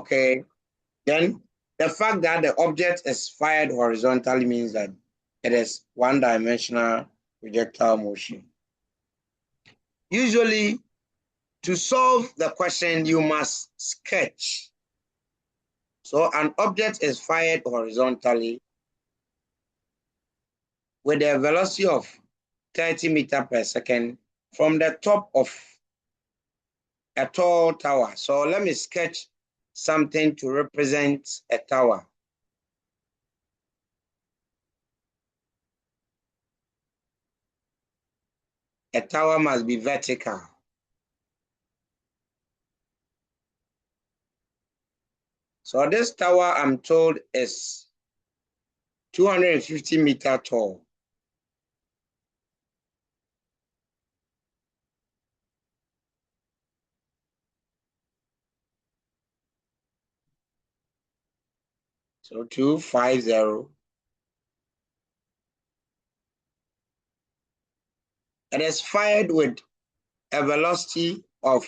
Okay. Then the fact that the object is fired horizontally means that it is one-dimensional projectile motion. Usually, to solve the question, you must sketch. So an object is fired horizontally with a velocity of 30 meters per second from the top of a tall tower. So let me sketch something to represent a tower. A tower must be vertical. So this tower, I'm told, is 250 meters tall. So 250. It is fired with a velocity of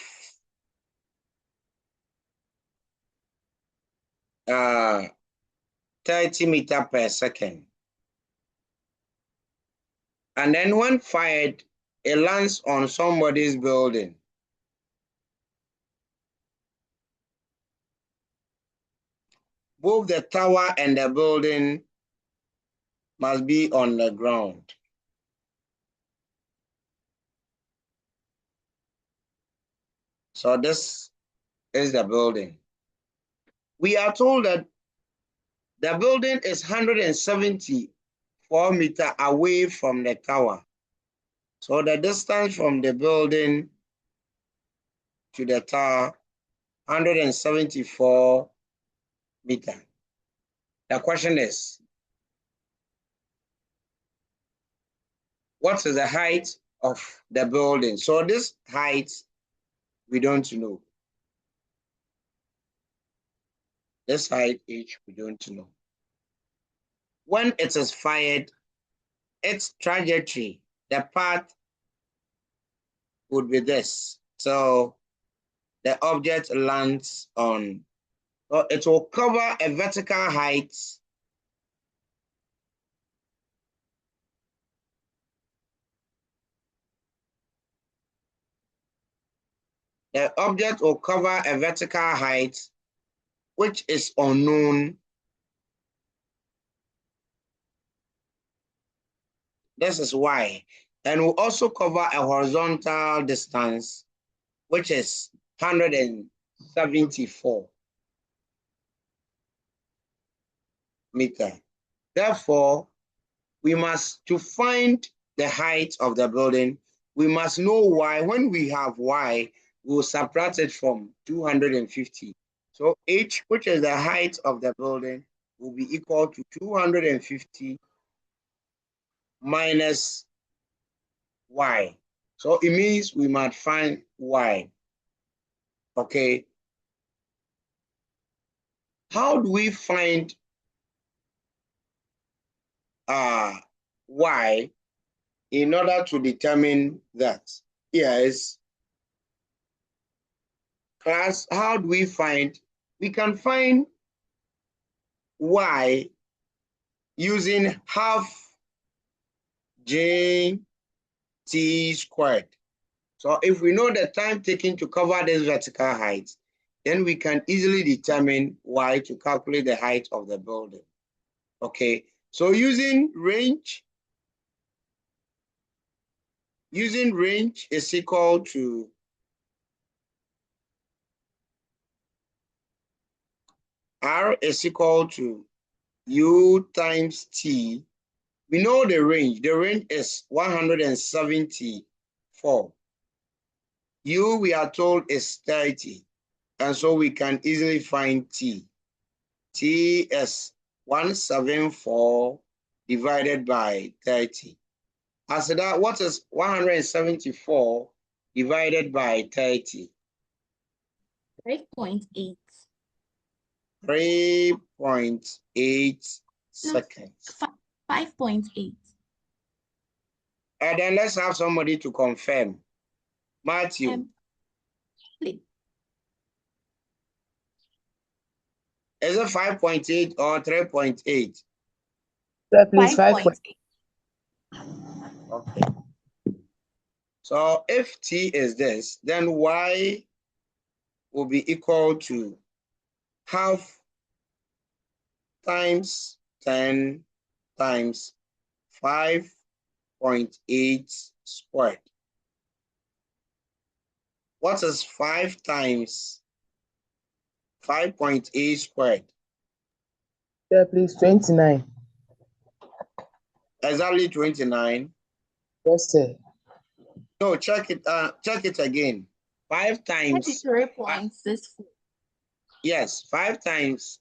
30 meters per second. And then when fired, it lands on somebody's building. Both the tower and the building must be on the ground. So this is the building. We are told that the building is 174 meters away from the tower. So the distance from the building to the tower, 174 meters. The question is, what is the height of the building? So this height, we don't know. This height each, we don't know. When it is fired, its trajectory, the path would be this. So the object lands on, so it will cover a vertical height the object will cover a vertical height which is unknown. This is y. And will also cover a horizontal distance, which is 174 meters. Therefore, we must, to find the height of the building, we must know y. When we have y, we will subtract it from 250. So h, which is the height of the building, will be equal to 250 minus y. So it means we must find y. Okay. How do we find y in order to determine that? Yes. Class, how do we find? We can find y using half j t squared. So if we know the time taken to cover this vertical height, then we can easily determine y to calculate the height of the building. Okay, so using range is equal to R is equal to U times T. We know the range. The range is 174. U, we are told, is 30. And so we can easily find T. T is 174 divided by 30. As that, what is 174 divided by 30? 3.8. 3.8 seconds. 5.8. And then let's have somebody to confirm. Matthew. Please. Is it 5.8 or 3.8? Sir, please, 5.8. Okay. So if T is this, then Y will be equal to half times 10 times 5.8 squared. What is 5 times 5.8 squared? Sir, please, 29. Exactly 29. Yes, sir. No, check it again. 5 times 33.64. yes, 5 times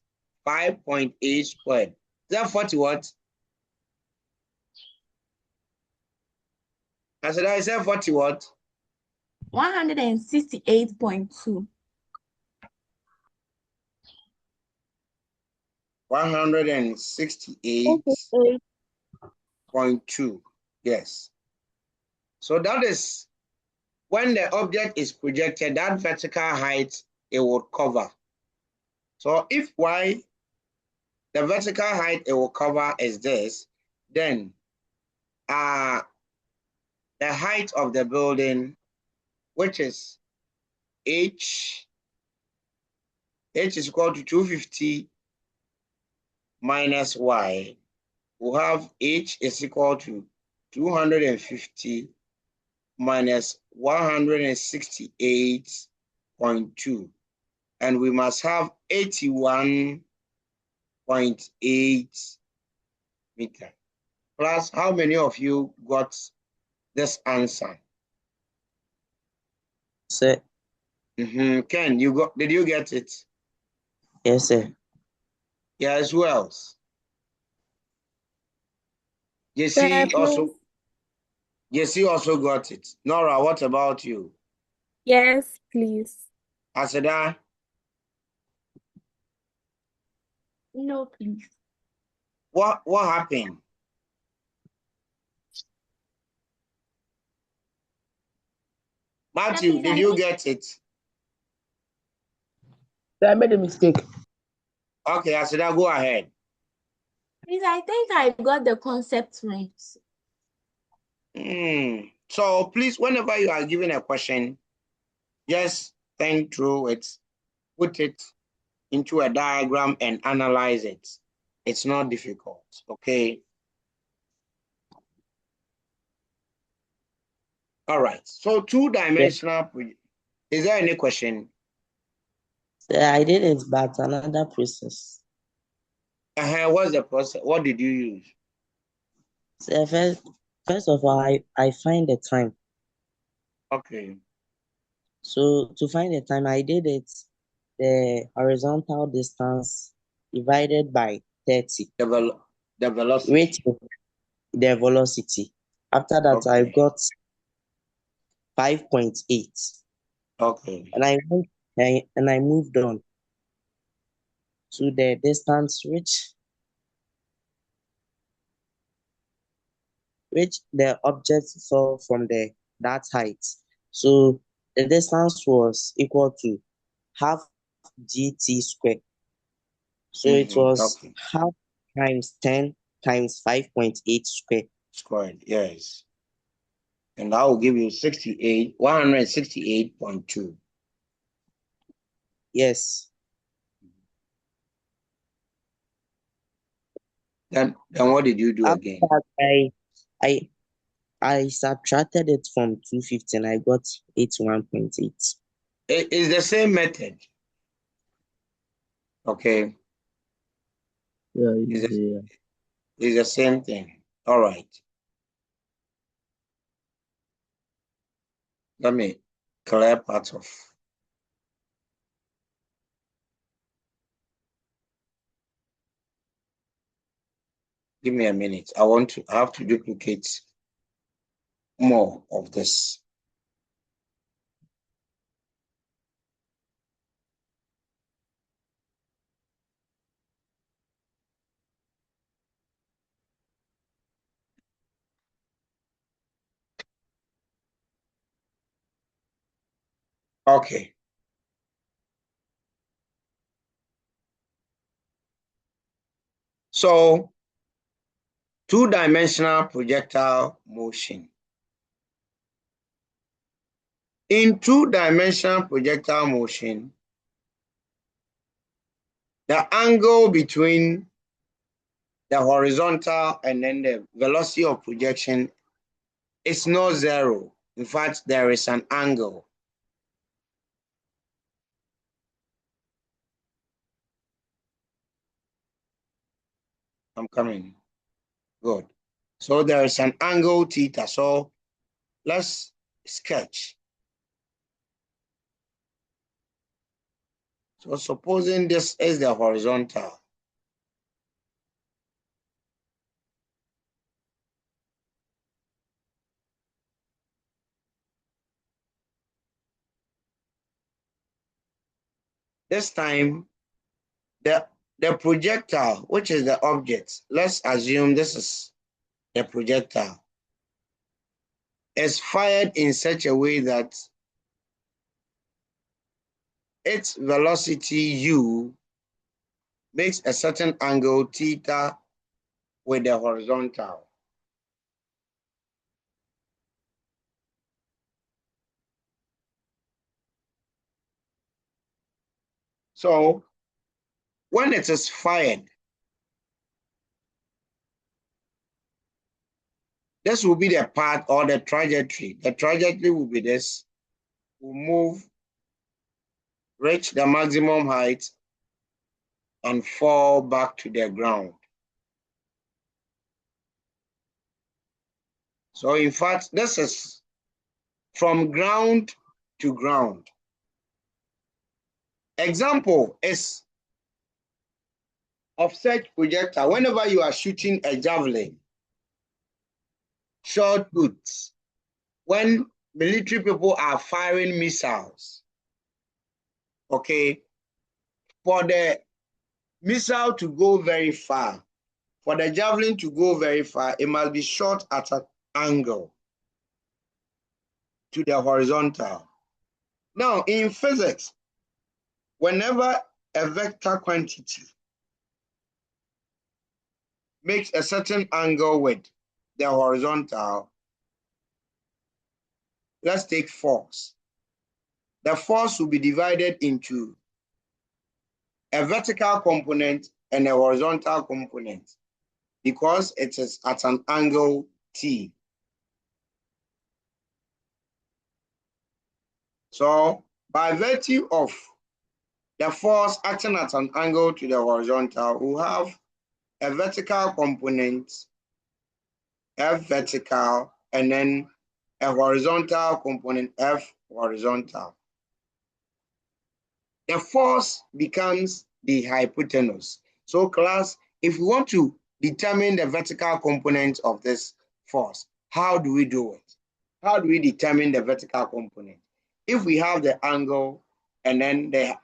5.8 squared. Is that 40 what? I said 40 what? 168.2. 168.2. Yes. So that is when the object is projected, that vertical height it would cover. So if Y, the vertical height it will cover is this, then the height of the building, which is H is equal to 250 minus Y, we'll have H is equal to 250 minus 168.2. And we must have 81.8 meter. Plus, how many of you got this answer? Sir. Ken, did you get it? Yes, sir. Yes, who else? Jesse also got it. Nora, what about you? Yes, please. Asada? No, please. What happened? Matthew, did you get it? Sir, I made a mistake. Okay, Asada, go ahead. Please, I think I got the concept right. So please, whenever you are given a question, just think through it, put it into a diagram and analyze it. It's not difficult, okay? All right, so two-dimensional, is there any question? Sir, I did it, but another process. What's the process? What did you use? Sir, first of all, I find the time. Okay. So to find the time, I did it the horizontal distance divided by 30. The velocity. Which is the velocity. After that, Okay. I got 5.8. Okay. And I moved on to the distance which the object saw from that height. So the distance was equal to half gt squared. So it was half times 10 times 5.8 squared. Squared, yes. And that will give you 168.2. Yes. Then what did you do After again? that, I subtracted it from 250 and I got 81.8. It's the same method. Okay. Yeah, It's the same thing. All right. Let me clear part of. Give me a minute. I have to duplicate more of this. Okay. So, two-dimensional projectile motion. In two-dimensional projectile motion, the angle between the horizontal and then the velocity of projection is not zero. In fact, there is an angle. I'm coming. Good. So there is an angle theta. So let's sketch. So supposing this is the horizontal. This time, the projectile, which is the object, let's assume this is the projectile, is fired in such a way that its velocity u makes a certain angle theta with the horizontal. So when it is fired, this will be the path or the trajectory. The trajectory will be this, will move, reach the maximum height, and fall back to the ground. So in fact, this is from ground to ground. Example is of such projectile. Whenever you are shooting a javelin, short puts, when military people are firing missiles, okay, for the missile to go very far, for the javelin to go very far, it must be shot at an angle to the horizontal. Now, in physics, whenever a vector quantity makes a certain angle with the horizontal, let's take force. The force will be divided into a vertical component and a horizontal component because it is at an angle T. So by virtue of the force acting at an angle to the horizontal, we'll have a vertical component, F vertical, and then a horizontal component, F horizontal. The force becomes the hypotenuse. So class, if we want to determine the vertical component of this force, how do we do it? How do we determine the vertical component? If we have the angle and then the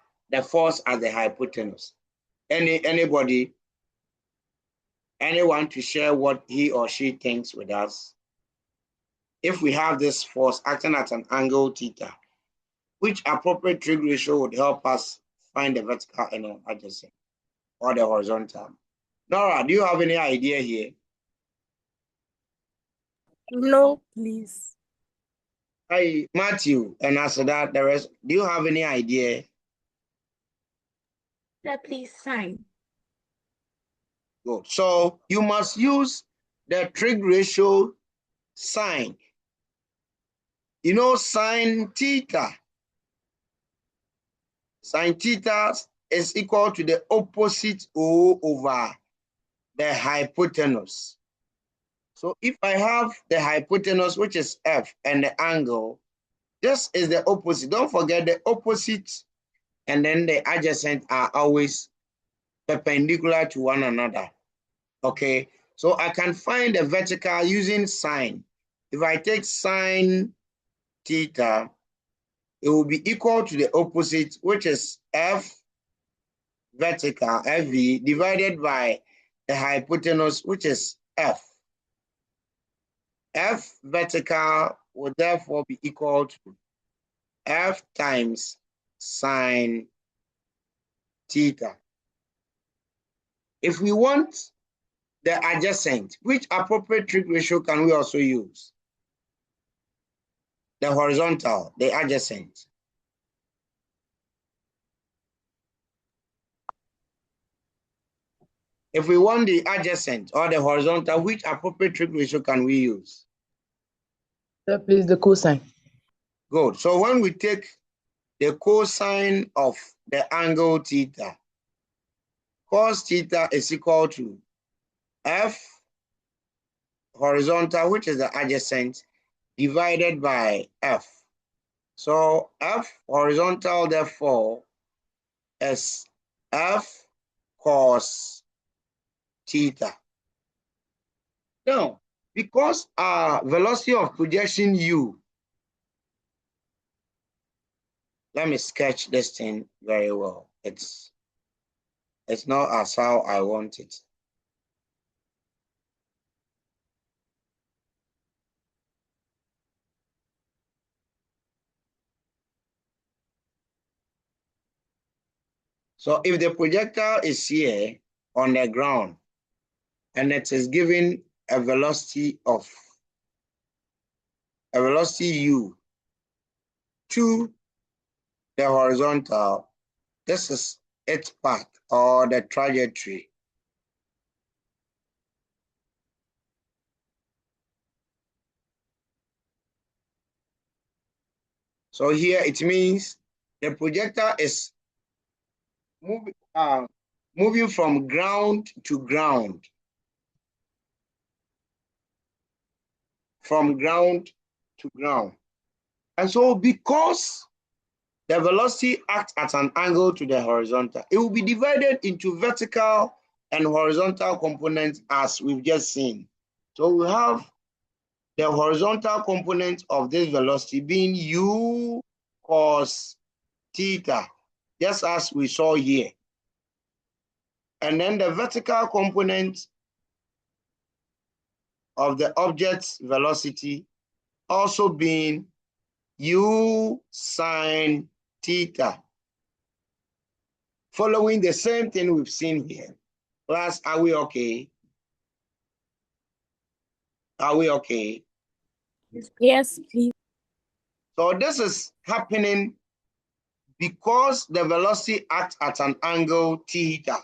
force as the hypotenuse, anyone to share what he or she thinks with us? If we have this force acting at an angle theta, which appropriate trig ratio would help us find the vertical and adjacent or the horizontal? Nora, do you have any idea here? No, please. Hi, Matthew, and after that, the rest, do you have any idea? Yeah, please sign. Good. So you must use the trig ratio sign. You know, sine theta. Sine theta is equal to the opposite O over the hypotenuse. So if I have the hypotenuse, which is F, and the angle, this is the opposite. Don't forget the opposite and then the adjacent are always perpendicular to one another. Okay, so I can find the vertical using sine. If I take sine theta, it will be equal to the opposite, which is F vertical, FV, divided by the hypotenuse, which is F. F vertical will therefore be equal to F times sine theta. If we want the adjacent. Which appropriate trig ratio can we also use? The horizontal, the adjacent. If we want the adjacent or the horizontal, which appropriate trig ratio can we use? Please, the cosine. Good. So when we take the cosine of the angle theta, cos theta is equal to F horizontal, which is the adjacent, divided by F. So F horizontal, therefore, is F cos theta. Now, because our velocity of projection U, let me sketch this thing very well. It's not as how I want it. So if the projectile is here on the ground and it is given a velocity U to the horizontal, this is its path or the trajectory. So here it means the projectile is moving from ground to ground. From ground to ground. And so because the velocity acts at an angle to the horizontal, it will be divided into vertical and horizontal components as we've just seen. So we have the horizontal component of this velocity being U cos theta, just as we saw here. And then the vertical component of the object's velocity also being U sine theta, following the same thing we've seen here. Class, are we okay? Are we okay? Yes, please. So this is happening because the velocity acts at an angle theta.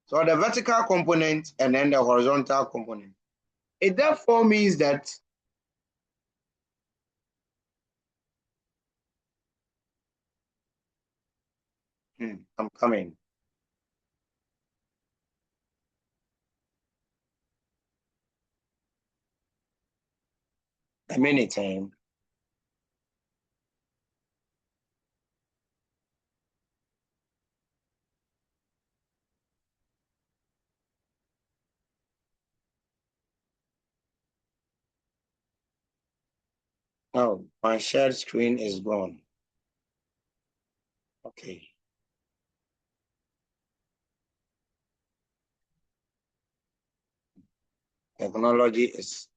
So the vertical component and then the horizontal component. It therefore means that I'm coming. A minute. Oh, my shared screen is gone. Okay. Technology is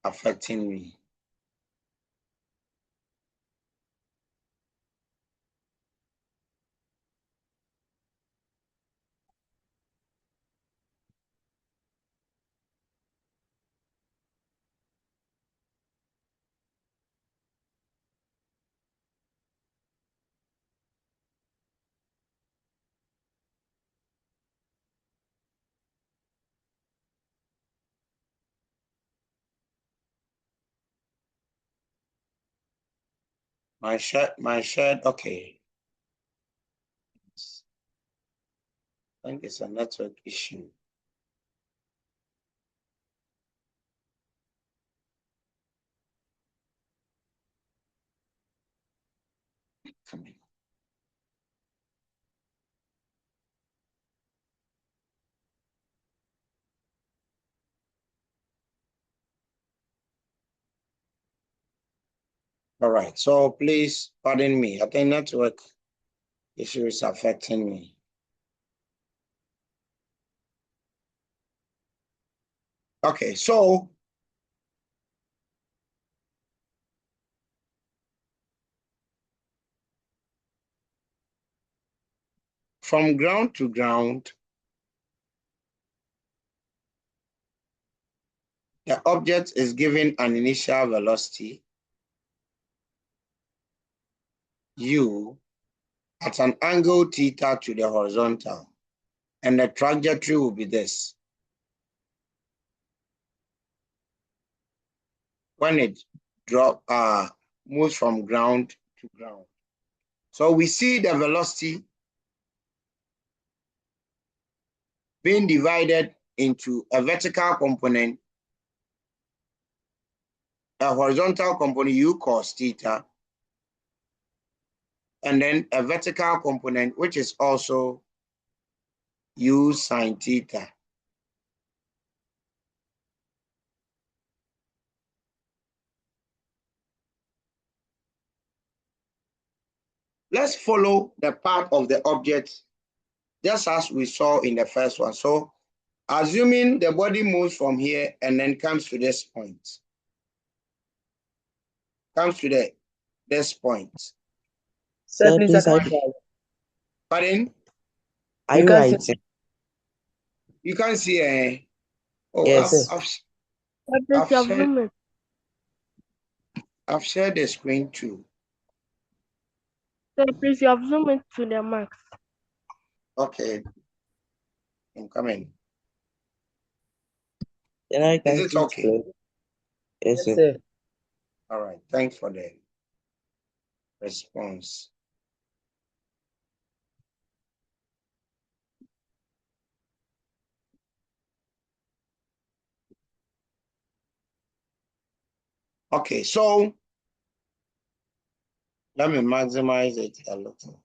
affecting me. My shared, okay. I think it's a network issue. Coming. All right, so please pardon me. I think network issue is affecting me. Okay, so from ground to ground, the object is given an initial velocity, u, at an angle theta to the horizontal, and the trajectory will be this. When it moves from ground to ground. So we see the velocity being divided into a vertical component, a horizontal component u cos theta, and then a vertical component which is also u sin theta. Let's follow the path of the object just as we saw in the first one. So assuming the body moves from here and then comes to this point. Comes to this point. Sir, Sir, please, please, I can't hear you. Pardon? are You you can't see. writing? You can see. Oh, Yes. Sir, please, you have zoomed in. I've shared the screen too. Sir, please, you have zoomed into the max. Okay, I'm coming. Then I Is can it see it okay? clearly. Yes, Yes, sir. sir. All right, thanks for the response. Okay, so let me maximize it a little.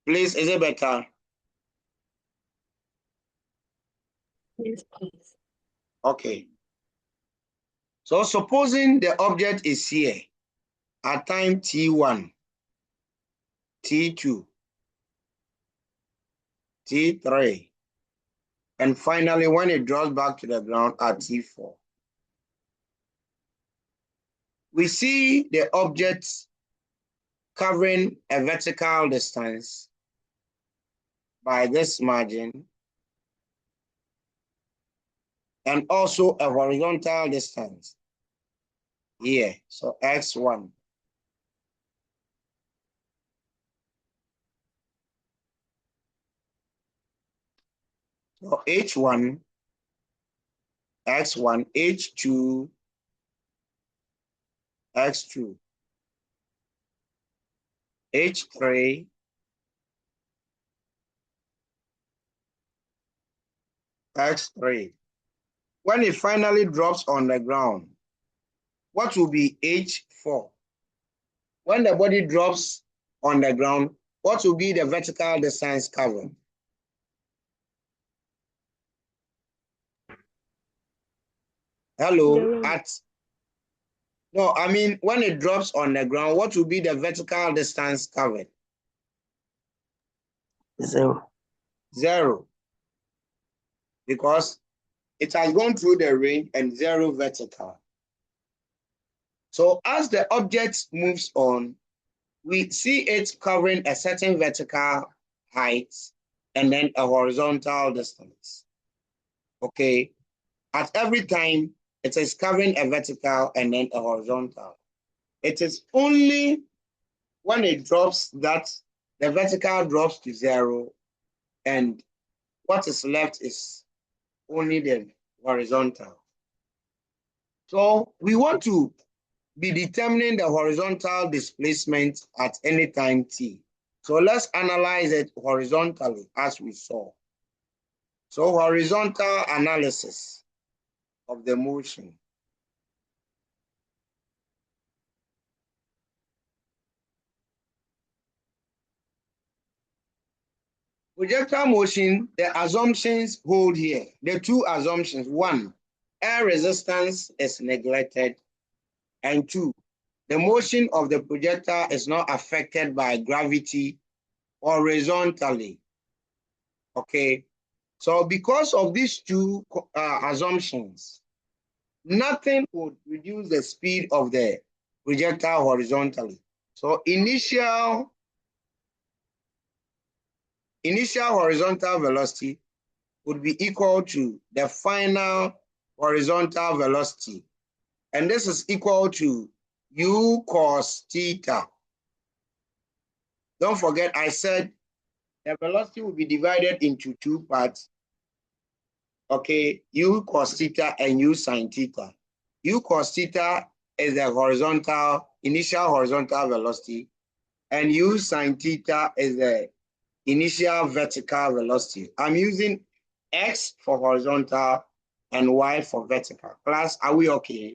Please, is it better? Yes, please. Okay. So supposing the object is here at time t1, t2, t3, and finally when it drops back to the ground at t4. We see the object covering a vertical distance by this margin and also a horizontal distance here. So x1. So h1, x1, h2, x2, h3, x3. When it finally drops on the ground, what will be h4? When the body drops on the ground, what will be the vertical distance covered? Hello, no, I mean, when it drops on the ground, what will be the vertical distance covered? 0. 0. Because it has gone through the range and 0 vertical. So as the object moves on, we see it covering a certain vertical height and then a horizontal distance. Okay. At every time, it is covering a vertical and then a horizontal. It is only when it drops that the vertical drops to 0 and what is left is only the horizontal. So we want to be determining the horizontal displacement at any time t. So let's analyze it horizontally as we saw. So horizontal analysis of the motion. Projectile motion, the assumptions hold here. The two assumptions: one, air resistance is neglected, and two, the motion of the projectile is not affected by gravity horizontally. Okay, So because of these two assumptions, nothing would reduce the speed of the projectile horizontally. So initial horizontal velocity would be equal to the final horizontal velocity. And this is equal to u cos theta. Don't forget, I said the velocity will be divided into two parts. Okay, u cos theta and u sin theta. U cos theta is the initial horizontal velocity, and u sin theta is the initial vertical velocity. I'm using x for horizontal and y for vertical. Class, are we okay?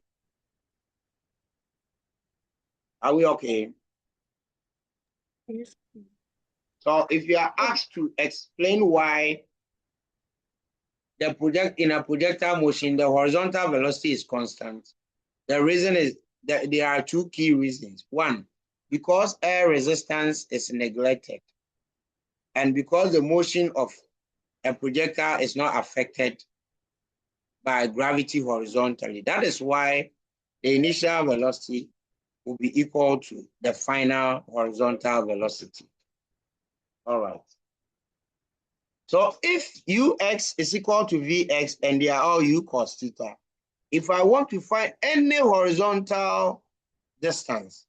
Are we okay? Yes. So if you are asked to explain why in a projectile motion, the horizontal velocity is constant, the reason is that there are two key reasons. One, because air resistance is neglected, and because the motion of a projectile is not affected by gravity horizontally. That is why the initial velocity will be equal to the final horizontal velocity. All right. So if ux is equal to vx and they are all u cos theta, if I want to find any horizontal distance,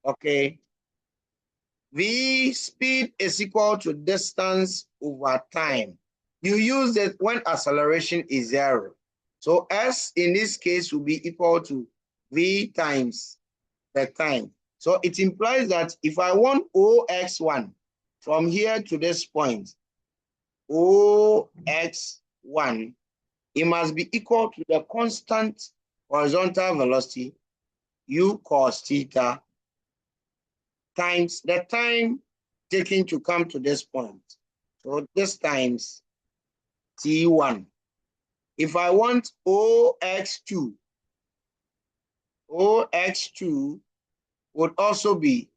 okay, v speed is equal to distance over time. You use it when acceleration is 0. So s in this case will be equal to v times the time. So it implies that if I want ox1 from here to this point, ox1, it must be equal to the constant horizontal velocity u cos theta times the time taken to come to this point. So this times t1. If I want ox2 would also be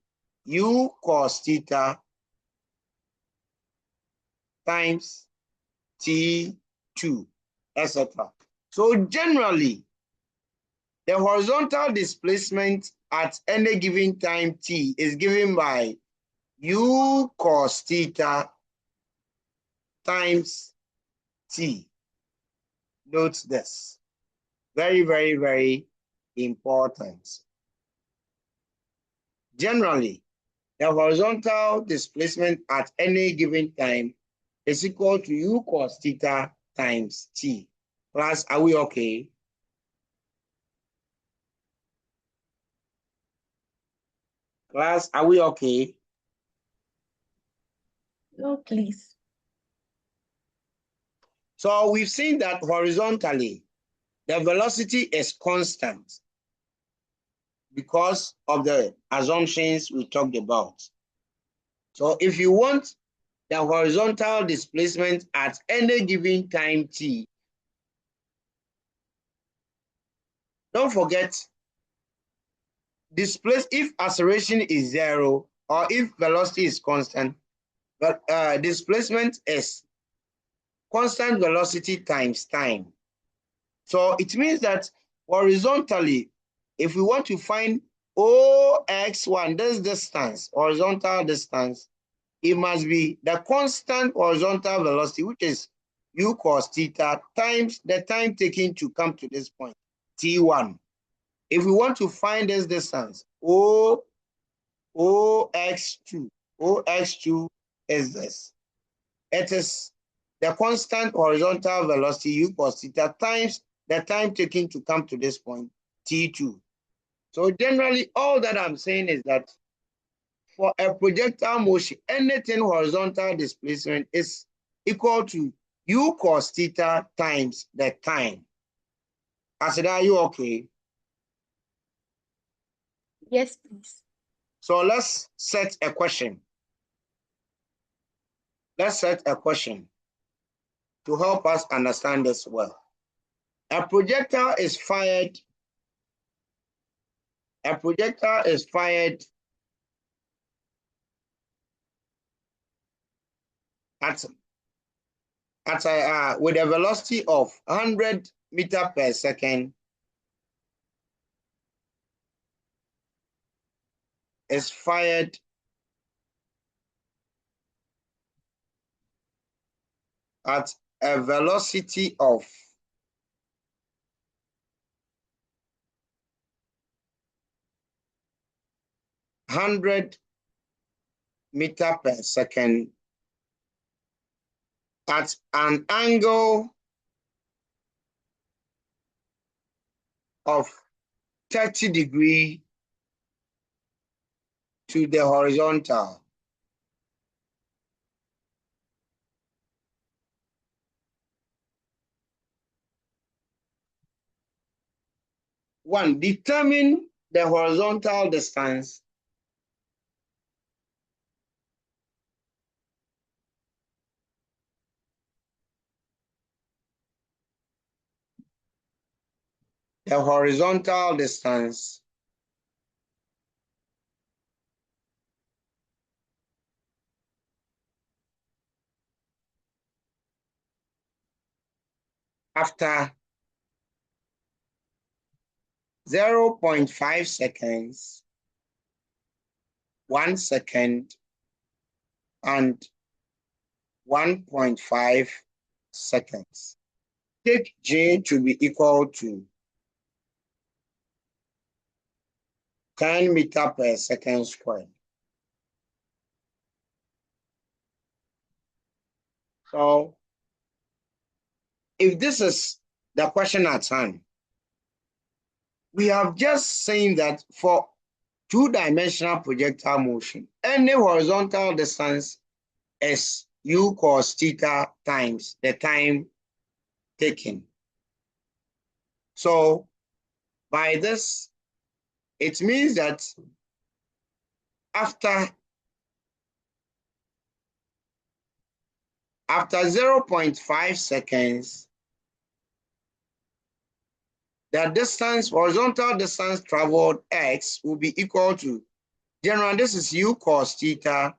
u cos theta times t2, etc. So generally, the horizontal displacement at any given time t is given by u cos theta times t. Note this. Very, very, very important. Generally, the horizontal displacement at any given time is equal to u cos theta times t. Class, are we okay? Class, are we okay? No, please. So we've seen that horizontally, the velocity is constant because of the assumptions we talked about. So if you want the horizontal displacement at any given time t, don't forget, if acceleration is 0 or if velocity is constant, but displacement is constant velocity times time. So it means that horizontally, if we want to find ox1, this distance, horizontal distance, it must be the constant horizontal velocity, which is u cos theta times the time taken to come to this point, t1. If we want to find this distance, ox2 is this. It is the constant horizontal velocity u cos theta times the time taken to come to this point, t2. So generally, all that I'm saying is that for a projectile motion, anything horizontal displacement is equal to u cos theta times the time. I said, are you okay? Yes, please. So let's set a question. Let's set a question to help us understand this well. A projectile is fired at with a velocity of 100 meters per second is fired at a velocity of 100 meters per second at an angle of 30 degrees to the horizontal. One, determine the horizontal distance after 0.5 seconds, 1 second, and 1.5 seconds. Take J to be equal to 10 meters per second squared. So, if this is the question at hand, we have just seen that for two-dimensional projectile motion, any horizontal distance is u cos theta times the time taken. So, by this, it means that after 0.5 seconds, the distance, horizontal distance traveled x will be equal to, generally this is u cos theta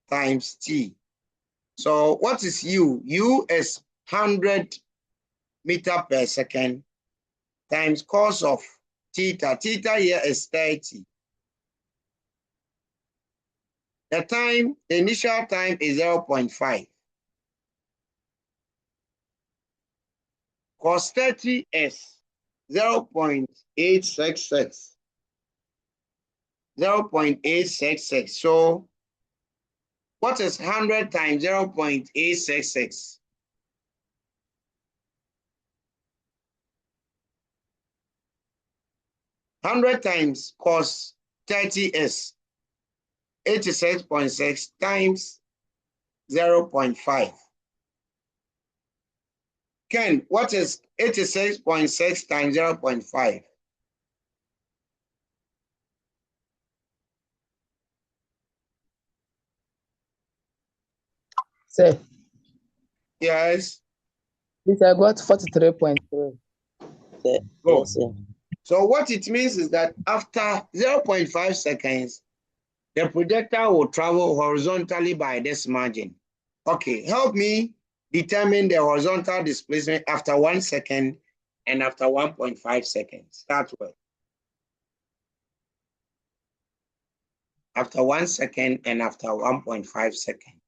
times t. So what is u? U is 100 meters per second times cos of theta. Theta here is 30. The initial time is 0.5. Cos 30 is 0.866. 0.866. So what is 100 times 0.866? Hundred times cos 30 is 86.6 times 0.5. Ken, what is 86.6 times 0.5? Sir, Yes. this I got 43.3. Yes, sir. So what it means is that after 0.5 seconds, the projectile will travel horizontally by this margin. Okay, help me determine the horizontal displacement after 1 second and after 1.5 seconds. Start with. After 1 second and after 1.5 seconds.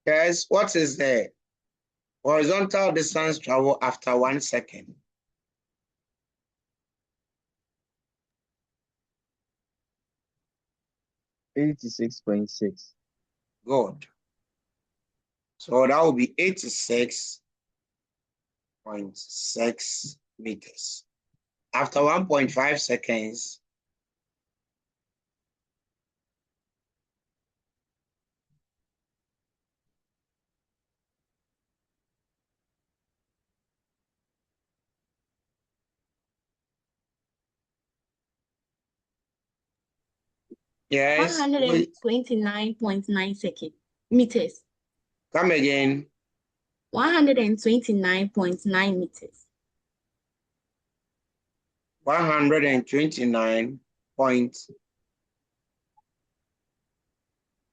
Guys, what is the horizontal distance travel after 1 second? $86.6. Good. So that will be 86.6 meters. After 1.5 seconds, Yes. 129.9 seconds meters. Come again. 129.9 meters. 129 point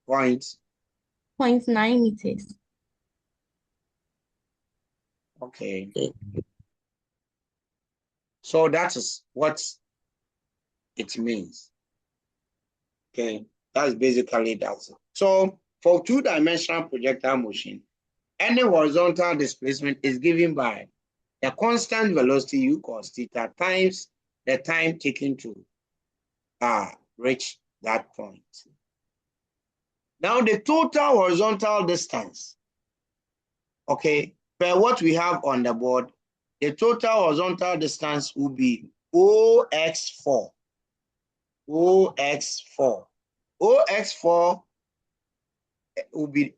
0.9 meters. Okay. So that is what it means. Okay. That's basically that. So for two-dimensional projectile motion, any horizontal displacement is given by the constant velocity u cos theta times the time taken to reach that point. Now the total horizontal distance, okay, per what we have on the board, the total horizontal distance will be OX4. OX4. OX4 will be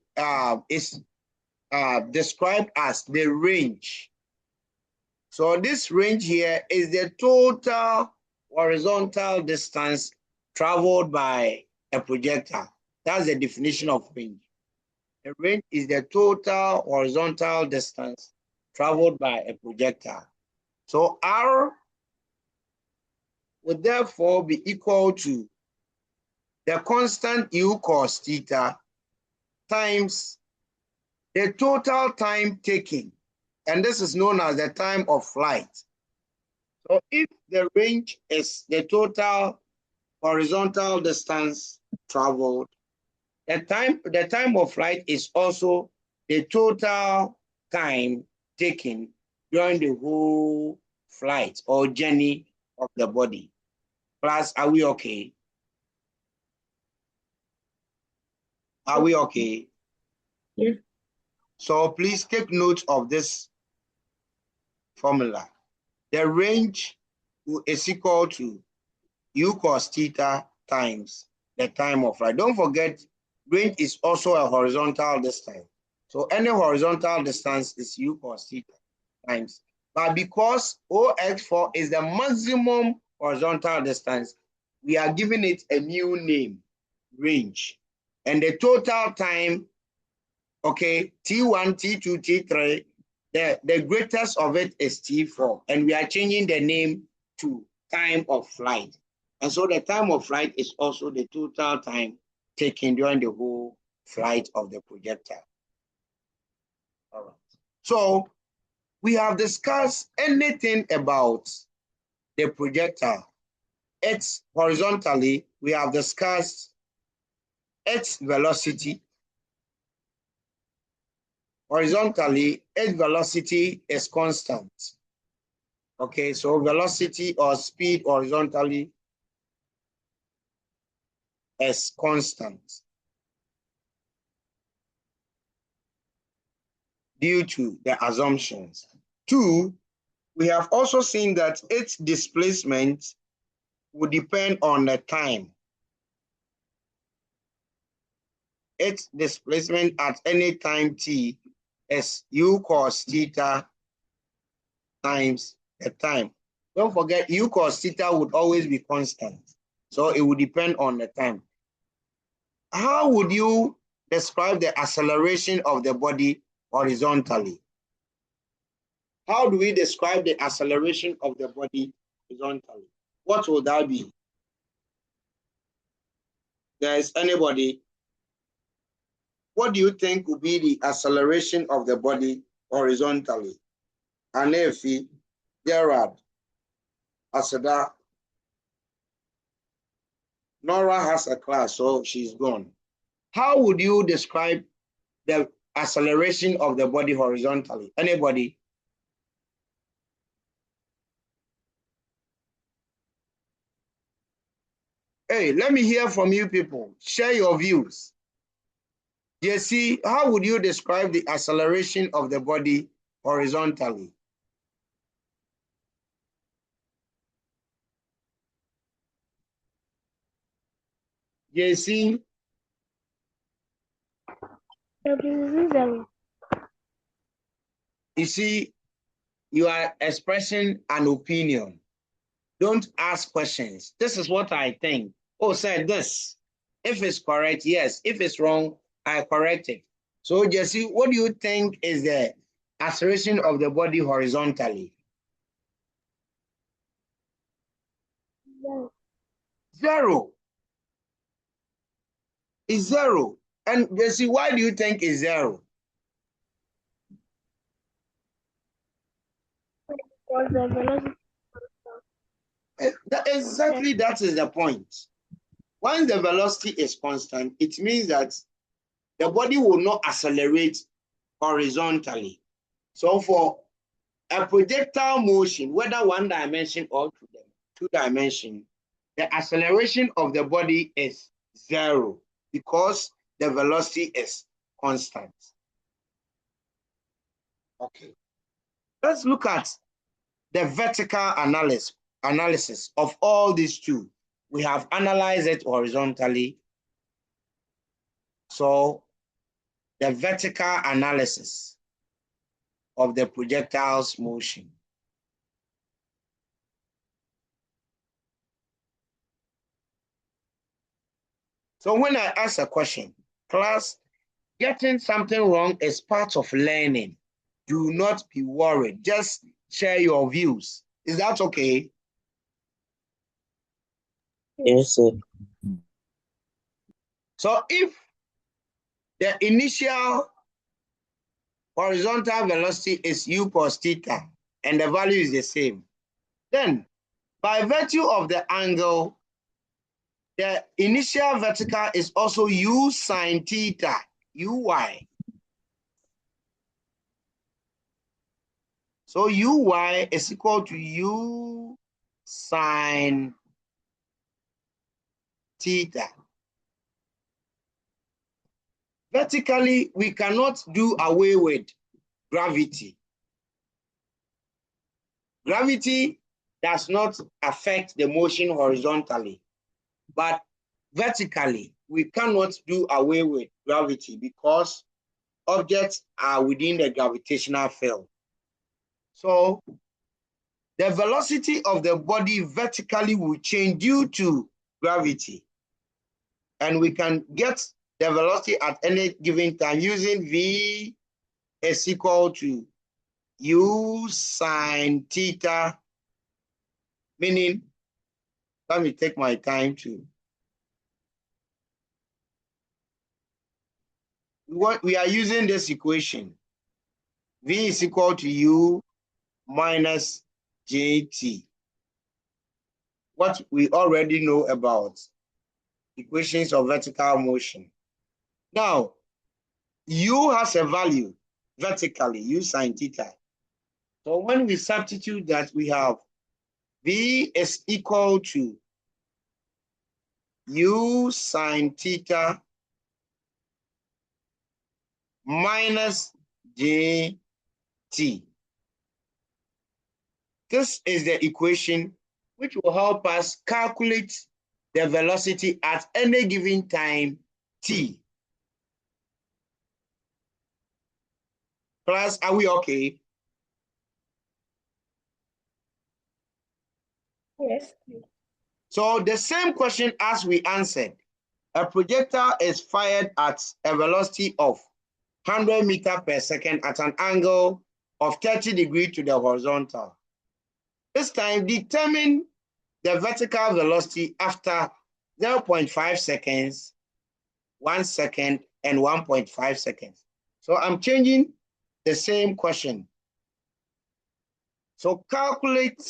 described as the range. So this range here is the total horizontal distance traveled by a projectile. That's the definition of range. The range is the total horizontal distance traveled by a projectile. So R would therefore be equal to the constant u cos theta times the total time taken, and this is known as the time of flight. So if the range is the total horizontal distance traveled, the time of flight is also the total time taken during the whole flight or journey of the body. Plus, are we okay? Are we okay? Yes. So please take note of this formula. The range is equal to u cos theta times the time of flight. Don't forget, range is also a horizontal distance. So any horizontal distance is u cos theta times. But because OX4 is the maximum horizontal distance, we are giving it a new name, range. And the total time, okay, T1, T2, T3, the greatest of it is T4. And we are changing the name to time of flight. And so the time of flight is also the total time taken during the whole flight of the projectile. All right. So we have discussed anything about the projectile. It's horizontally, we have discussed its velocity. Horizontally, its velocity is constant. Okay, so velocity or speed horizontally is constant due to the assumptions. Two, we have also seen that its displacement would depend on the time. Its displacement at any time t is u cos theta times the time. Don't forget, u cos theta would always be constant. So it would depend on the time. How would you describe the acceleration of the body horizontally? How do we describe the acceleration of the body horizontally? What would that be? Guys, anybody? What do you think would be the acceleration of the body horizontally? Anefi, Gerard, Asada. Nora has a class, so she's gone. How would you describe the acceleration of the body horizontally? Anybody? Hey, let me hear from you people. Share your views. JC, how would you describe the acceleration of the body horizontally? JC? You see, you are expressing an opinion. Don't ask questions. This is what I think. Oh, said this. If it's correct, yes. If it's wrong, I correct it. So Jesse, what do you think is the acceleration of the body horizontally? Zero. It's zero. And Jesse, why do you think it's zero? Because the velocity. Exactly, that is the point. Once the velocity is constant, it means that the body will not accelerate horizontally. So for a projectile motion, whether one dimension or two dimension, the acceleration of the body is zero because the velocity is constant. Okay. Let's look at the vertical analysis of all these two. We have analyzed it horizontally. So the vertical analysis of the projectile's motion. So when I ask a question, class, getting something wrong is part of learning. Do not be worried. Just share your views. Is that okay? Yes, sir. So if the initial horizontal velocity is u cos theta and the value is the same, then by virtue of the angle, the initial vertical is also u sine theta, uy. So uy is equal to u sine theta. Vertically, we cannot do away with gravity. Gravity does not affect the motion horizontally, but vertically, we cannot do away with gravity because objects are within the gravitational field. So the velocity of the body vertically will change due to gravity. And we can get the velocity at any given time using V is equal to u sine theta, meaning, let me take my time to. We are using this equation. V is equal to u minus jt. What we already know about equations of vertical motion. Now, u has a value vertically, u sine theta. So when we substitute that, we have V is equal to u sine theta minus jt. This is the equation which will help us calculate the velocity at any given time t. Class, are we okay? Yes. So the same question as we answered, a projectile is fired at a velocity of 100 meters per second at an angle of 30 degrees to the horizontal. This time, determine the vertical velocity after 0.5 seconds, 1 second, and 1.5 seconds. So I'm changing the same question. So calculate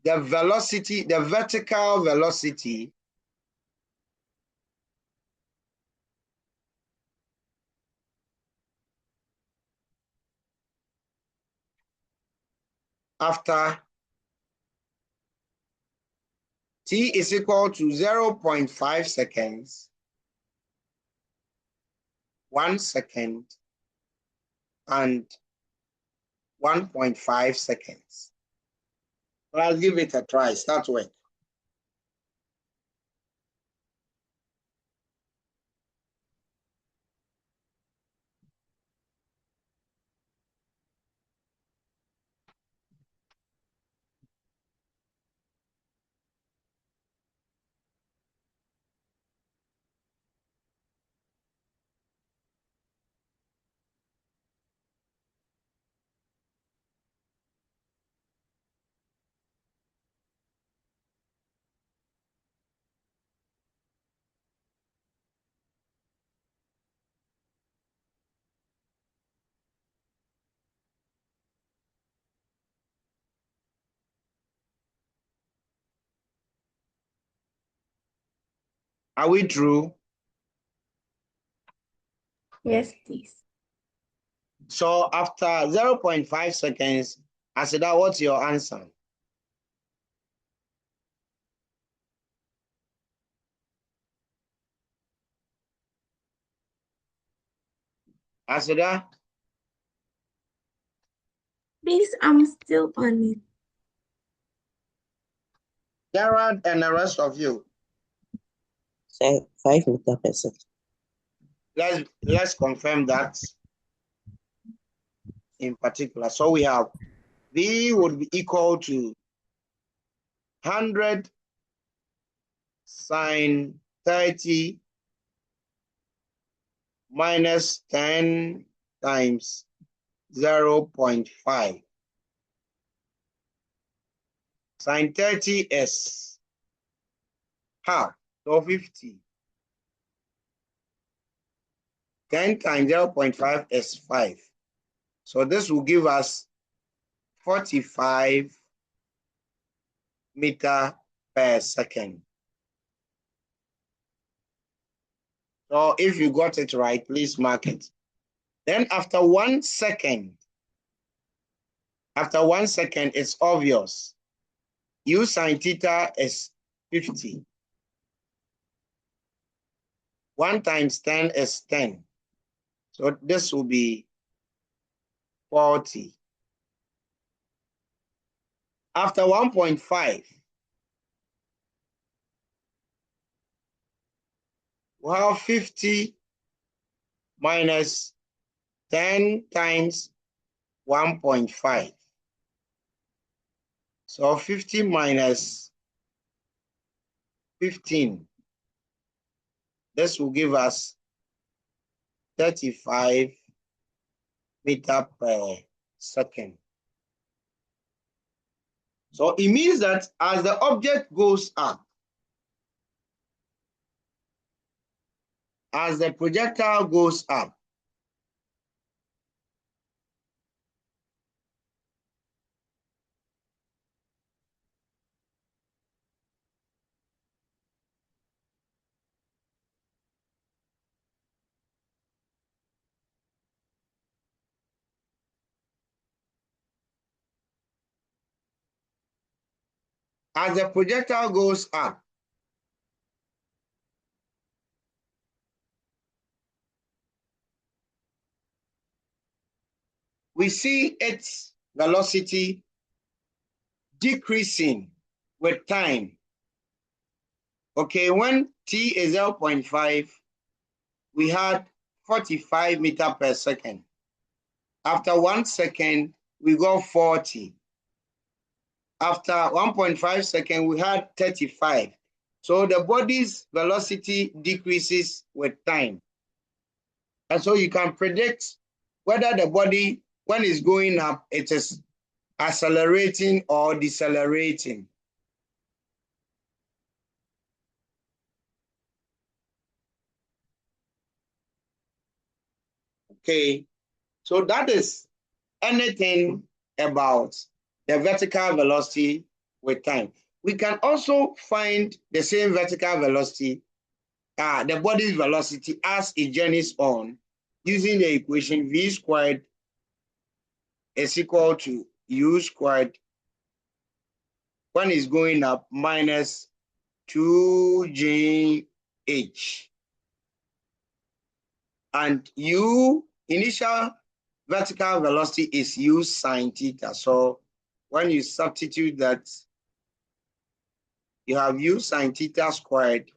the velocity, the vertical velocity after t is equal to 0.5 seconds, 1 second, and 1.5 seconds. Well, I'll give it a try. Start work. Are we true? Yes, please. So after 0.5 seconds, Asida, what's your answer? Asida? Please, I'm still on it. Gerard and the rest of you. 5 meter per second. Let's confirm that in particular. So we have V would be equal to 100 sine 30 minus 10 times 0.5. Sine 30 is half, so 50. 10 times 0.5 is 5. So this will give us 45 meter per second. So if you got it right, please mark it. Then after 1 second, it's obvious. U sine theta is 50. 1 times 10 is 10. So this will be 40. After 1.5, we have 50 minus 10 times 1.5. So 50 minus 15. This will give us 35 meter per second. So it means that as the object goes up, as the projectile goes up, we see its velocity decreasing with time. Okay, when t is 0.5, we had 45 meter per second. After 1 second, we got 40. After 1.5 seconds, we had 35. So the body's velocity decreases with time. And so you can predict whether the body, when it's going up, it is accelerating or decelerating. Okay, so that is anything about the vertical velocity with time. We can also find the same vertical velocity, the body's velocity as it journeys on, using the equation v squared is equal to u squared when it's going up minus 2gh. And u, initial vertical velocity is u sine theta. So when you substitute that, you have u sine theta squared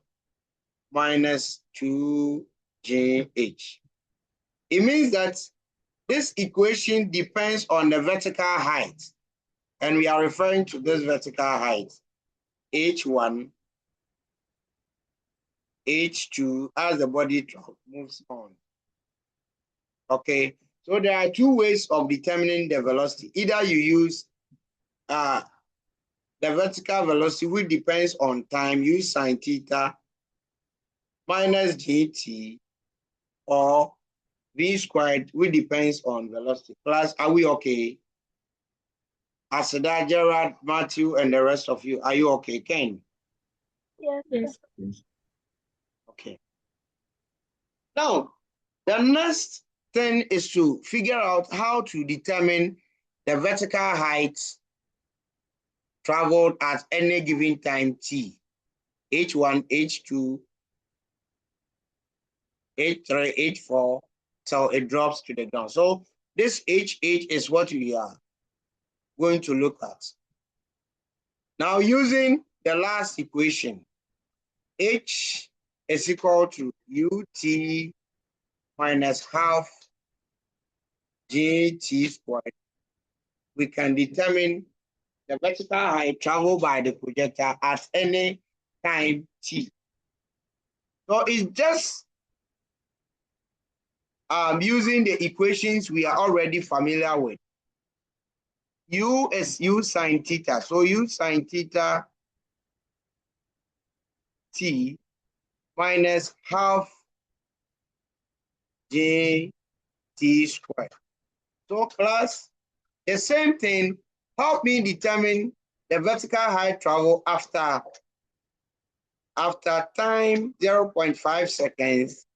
minus 2gh. It means that this equation depends on the vertical height. And we are referring to this vertical height, h1, h2, as the body moves on. Okay, so there are two ways of determining the velocity. Either you use the vertical velocity, which depends on time, use sine theta minus gt, or v squared, which depends on velocity. Plus, are we okay? Asada, Gerard, Matthew, and the rest of you, are you okay? Ken? Yes. Okay. Now, the next thing is to figure out how to determine the vertical height traveled at any given time t. H1, H2, H3, H4, till it drops to the ground. So this HH is what we are going to look at. Now, using the last equation, H is equal to UT minus half JT squared. We can determine the vertical height traveled by the projectile at any time t. So it's just using the equations we are already familiar with. U is U sine theta. So U sine theta t minus half j t squared. So plus the same thing, help me determine the vertical height travel after time 0.5 seconds,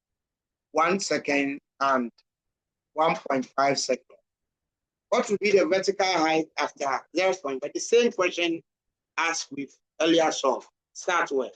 1 second, and 1.5 seconds. What would be the vertical height after 0.5? But the same question as we've earlier solved. Start with.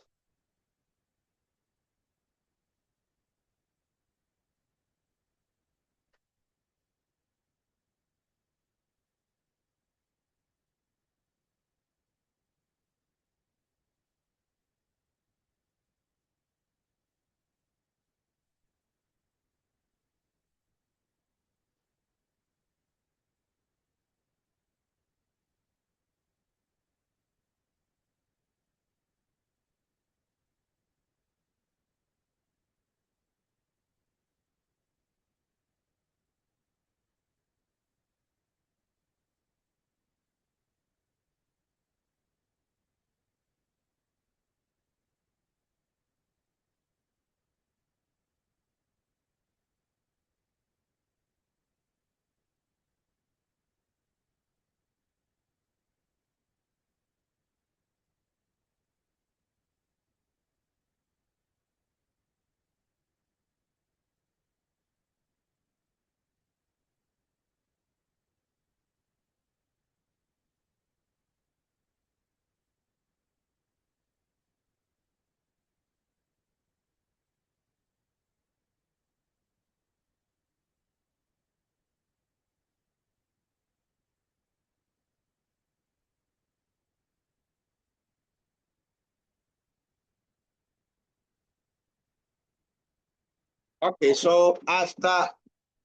Okay, so after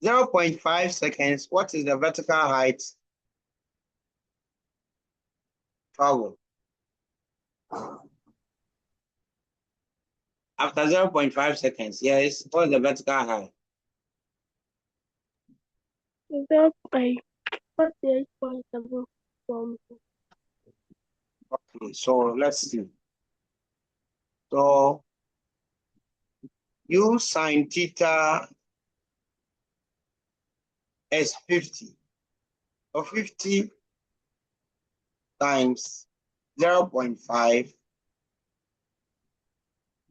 0.5 seconds, what is the vertical height travel? After 0.5 seconds, yes, what is the vertical height? 0.48.7 from Okay, so let's see. So U sine theta is 50. So 50 times 0.5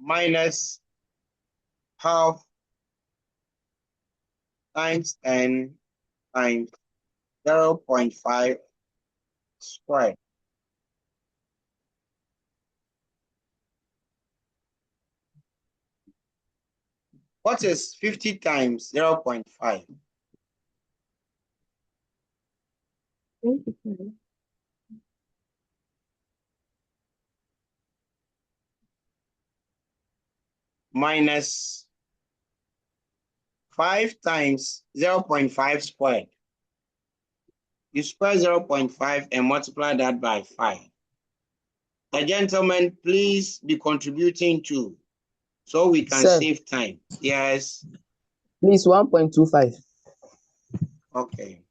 minus half times 10 times 0.5 squared. What is 50 times 0.5? 25. Minus 5 times 0.5 squared. You square 0.5 and multiply that by 5. The gentlemen, please be contributing too, so we can Sir, save time. Yes. please 1.25. Okay.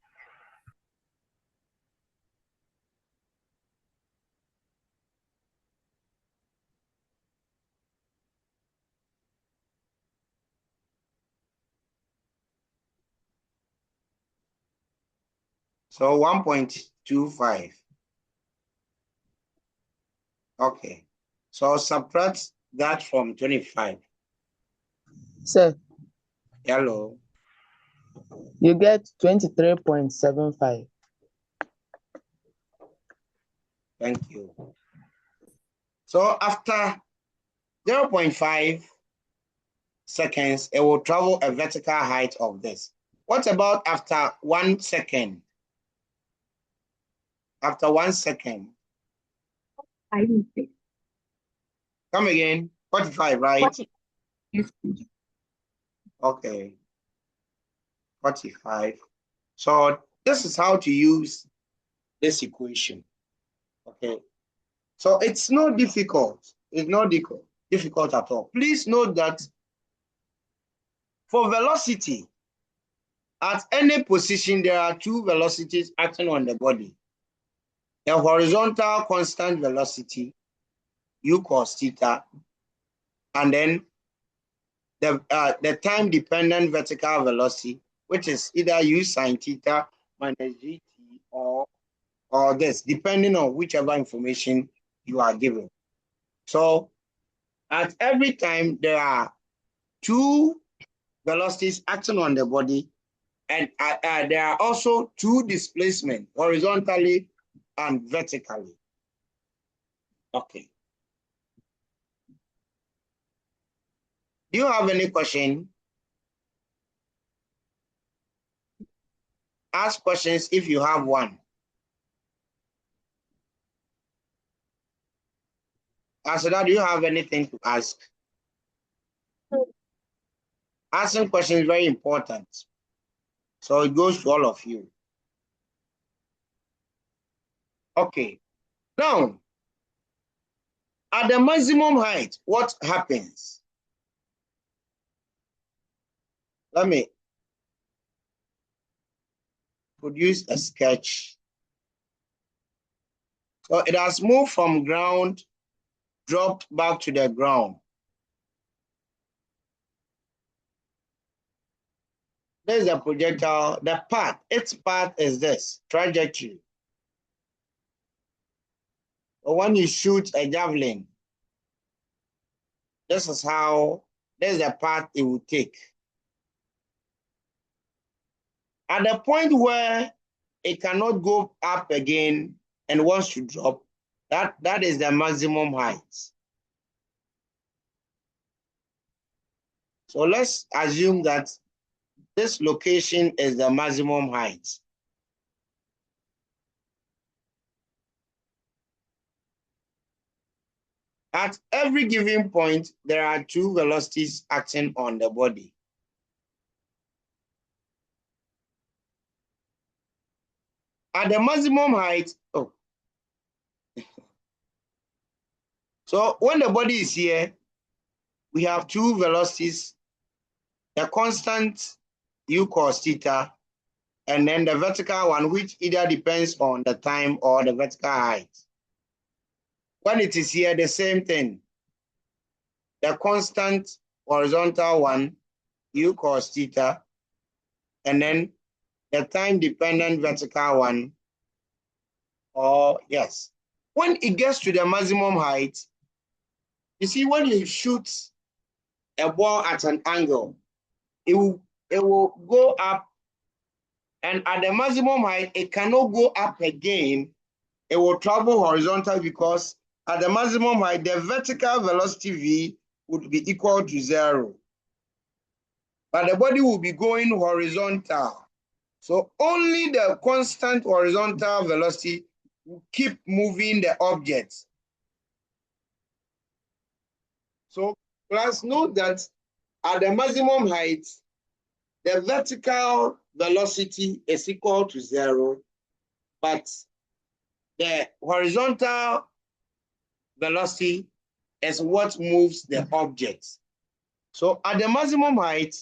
So 1.25. Okay. So subtract that from 25. Sir, Yellow. you get 23.75. Thank you. So after 0.5 seconds, it will travel a vertical height of this. What about after 1 second? After 1 second. I didn't say. Come again. 45, right? 40. Yes. Okay. 45. So this is how to use this equation. Okay. So it's not difficult. It's not difficult at all. Please note that for velocity, at any position, there are two velocities acting on the body. The horizontal constant velocity, u cos theta, and then the time-dependent vertical velocity, which is either u sine theta minus gt or this, depending on whichever information you are given. So at every time, there are two velocities acting on the body, and there are also two displacements, horizontally and vertically. Okay. Do you have any question? Ask questions if you have one. Asada, do you have anything to ask? Asking questions is very important. So it goes to all of you. Okay. Now, at the maximum height, what happens? Let me produce a sketch. So it has moved from ground, dropped back to the ground. There's a projectile. The path, its path is this, trajectory. But when you shoot a javelin, this is the path it will take. At the point where it cannot go up again and wants to drop, that is the maximum height. So let's assume that this location is the maximum height. At every given point, there are two velocities acting on the body. At the maximum height, so when the body is here, we have two velocities, the constant u cos theta, and then the vertical one, which either depends on the time or the vertical height. When it is here, the same thing. The constant horizontal one, u cos theta, and then the time-dependent vertical one, yes. When it gets to the maximum height, you see, when you shoot a ball at an angle, it will go up, and at the maximum height, it cannot go up again. It will travel horizontal because at the maximum height, the vertical velocity v would be equal to 0. But the body will be going horizontal. So only the constant horizontal velocity will keep moving the object. So class, note that at the maximum height, the vertical velocity is equal to 0, but the horizontal velocity is what moves the object. So at the maximum height,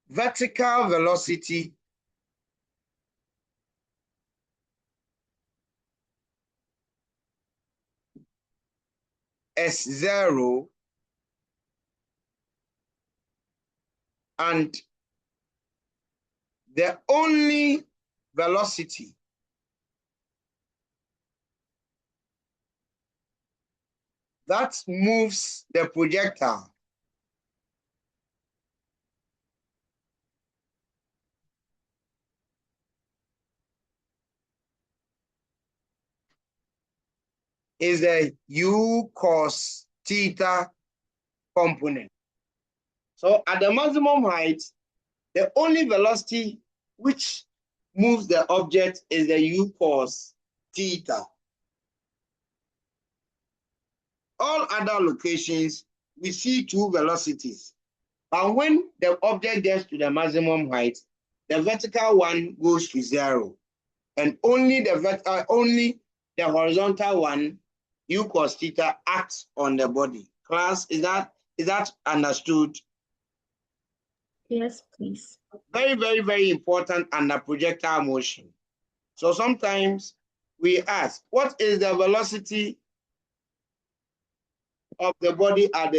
vertical velocity is 0, and the only velocity that moves the projectile is the u cos theta component. So at the maximum height, the only velocity which moves the object is the u cos theta. All other locations, we see two velocities. And when the object gets to the maximum height, the vertical one goes to 0. And only the horizontal one, u cos theta, acts on the body. Class, is that understood? Yes, please. Very, very, very important under projectile motion. So sometimes we ask, what is the velocity of the body at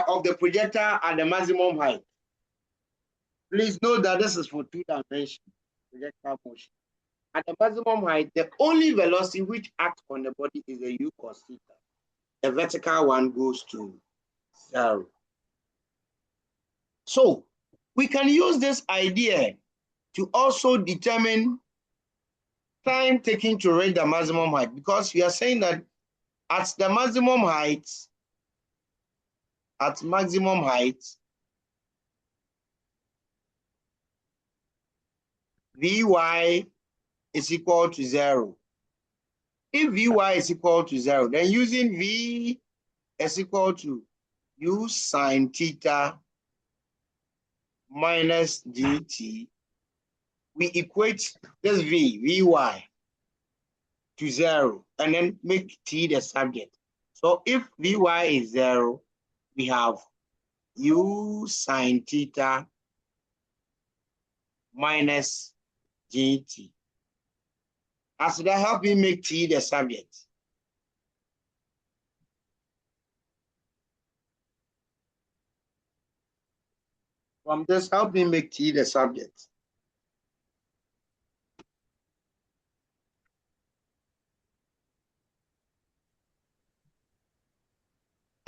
of the projectile at the maximum height? Please note that this is for 2-dimensional projectile motion. At the maximum height, the only velocity which acts on the body is the u cos theta. The vertical one goes to 0. So we can use this idea to also determine time taken to reach the maximum height, because we are saying that at the maximum height, Vy is equal to 0. If Vy is equal to 0, then using V is equal to u sine theta minus dt, we equate this Vy to 0 and then make t the subject. So if Vy is 0, we have u sine theta minus dt. As that help me make t the subject. From this, help me make t the subject.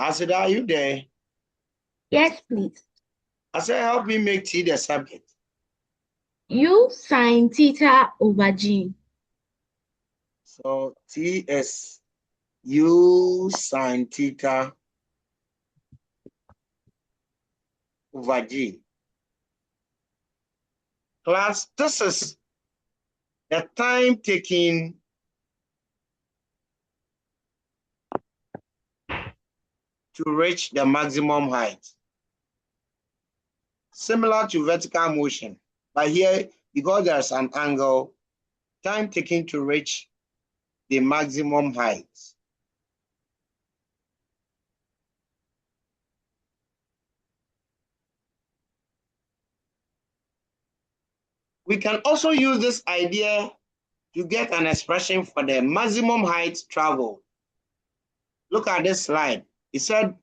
I said, are you there? Yes, please. I said, help me make t the subject. U sine theta over G. So t is u sine theta over G. Class, this is the time taken to reach the maximum height. Similar to vertical motion, but here, because there's an angle, time taken to reach the maximum height. We can also use this idea to get an expression for the maximum height travel. Look at this slide. It said,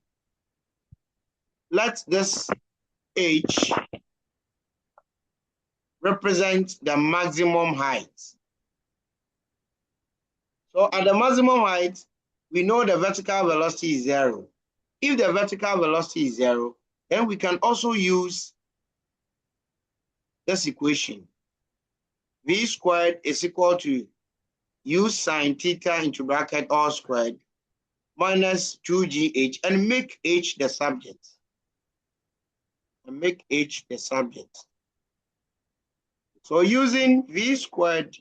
let this h represent the maximum height. So at the maximum height, we know the vertical velocity is 0. If the vertical velocity is 0, then we can also use this equation. V squared is equal to u sine theta into bracket all squared minus 2gh, and make h the subject. So using v squared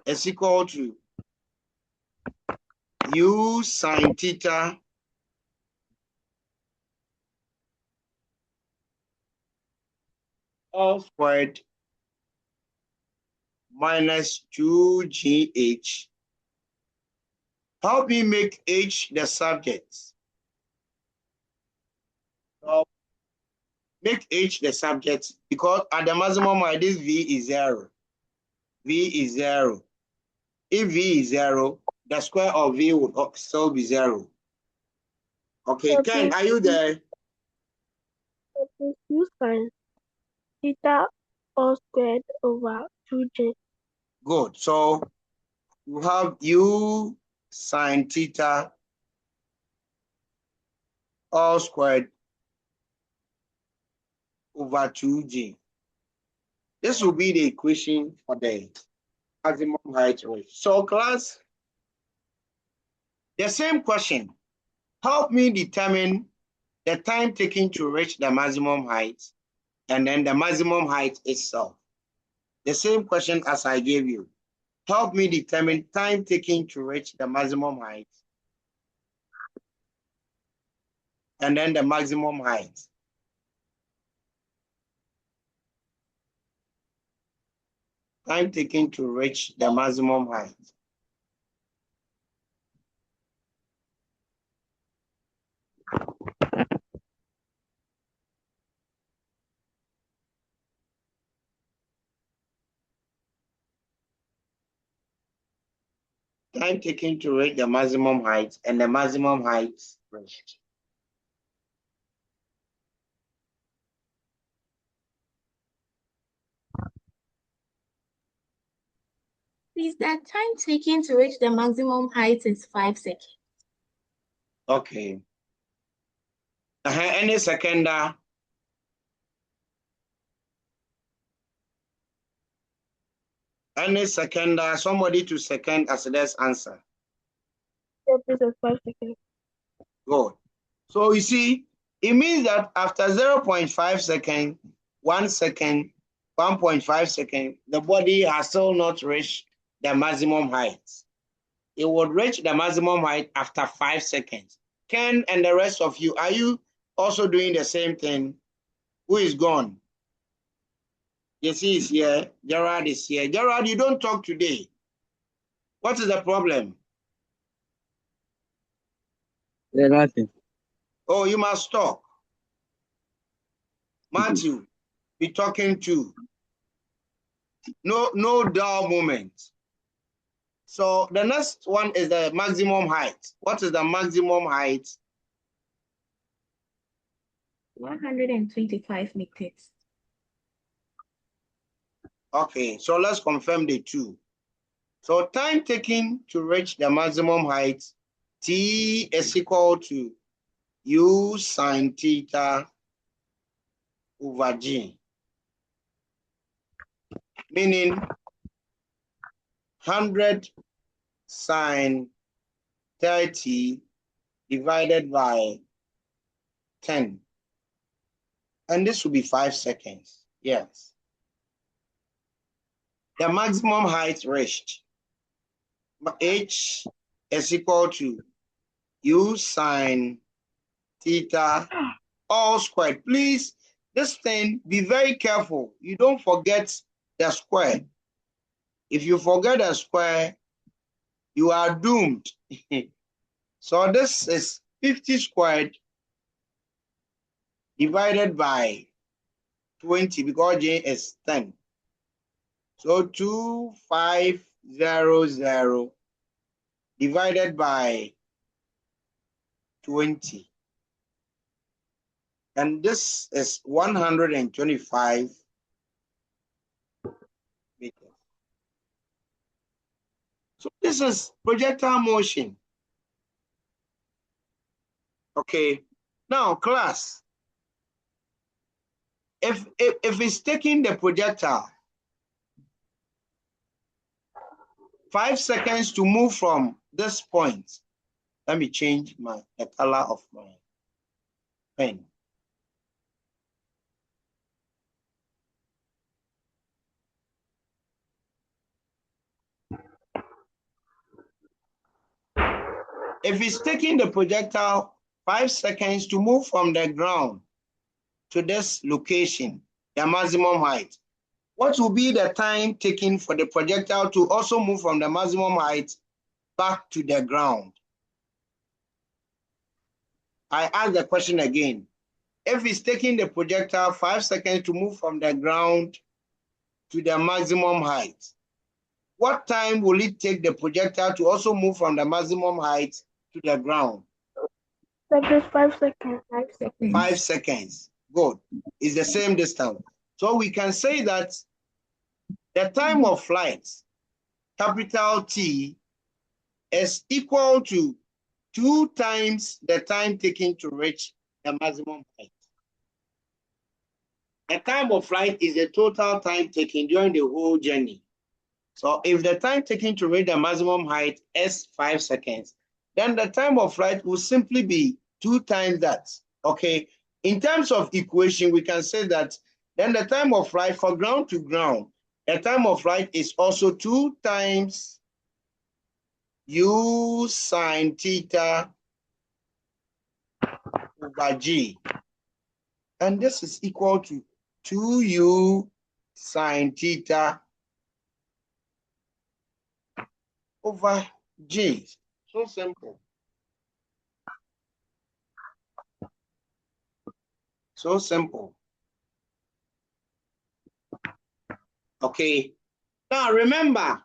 is equal to u sine theta all squared minus 2gh. Help me make h the subject. So make h the subject, because at the maximum height, this v is 0. V is 0. If v is 0, the square of v would still be 0. Okay, Ken, are you there? is u sine theta all squared over 2j. Good. So you have u sine theta all squared over 2j. This will be the equation for the maximum height range. So class, the same question. Help me determine the time taken to reach the maximum height and then the maximum height itself. The same question as I gave you. Help me determine time taken to reach the maximum height and then the maximum height. Time taken to reach the maximum height. Time taken to reach the maximum height and the maximum height reached. Please, the time taken to reach the maximum height is 5 seconds. Okay. Any seconder? Any seconder? Somebody to second as this answer. Yeah, this is 5 seconds. Good. So you see, it means that after 0.5 seconds, 1 second, 1.5 seconds, the body has still not reached the maximum height. It would reach the maximum height after 5 seconds. Ken and the rest of you, are you also doing the same thing? Who is gone? Jesse is here. Gerard is here. Gerard, you don't talk today. What is the problem? Yeah, nothing. Oh, you must talk. Matthew, be talking too. No dull moment. So the next one is the maximum height. What is the maximum height? 125 meters. Okay, so let's confirm the two. So time taken to reach the maximum height, T is equal to U sine theta over G. Meaning 100 sine 30 divided by 10. And this will be 5 seconds. Yes. The maximum height reached. H is equal to U sine theta all squared. Please, this thing, be very careful. You don't forget the square. If you forget the square, you are doomed. So this is 50 squared divided by 20 because J is 10. So 2500 divided by 20. And this is 125 meters. So this is projectile motion. Okay. Now, class, if it's taking the projectile 5 seconds to move from this point, let me change the color of my pen. If it's taking the projectile 5 seconds to move from the ground to this location, the maximum height, what will be the time taken for the projectile to also move from the maximum height back to the ground? I ask the question again. If it's taking the projectile 5 seconds to move from the ground to the maximum height, what time will it take the projectile to also move from the maximum height to the ground? That is 5 seconds. 5 seconds. 5 seconds. Good. It's the same distance. So we can say that the time of flight, capital T, is equal to 2 times the time taken to reach the maximum height. The time of flight is the total time taken during the whole journey. So if the time taken to reach the maximum height is 5 seconds, then the time of flight will simply be 2 times that. Okay. In terms of equation, we can say that then the time of flight for ground to ground, the time of flight is also 2 times u sine theta over g. And this is equal to 2u sine theta over g. So simple. So simple. Okay. Now remember,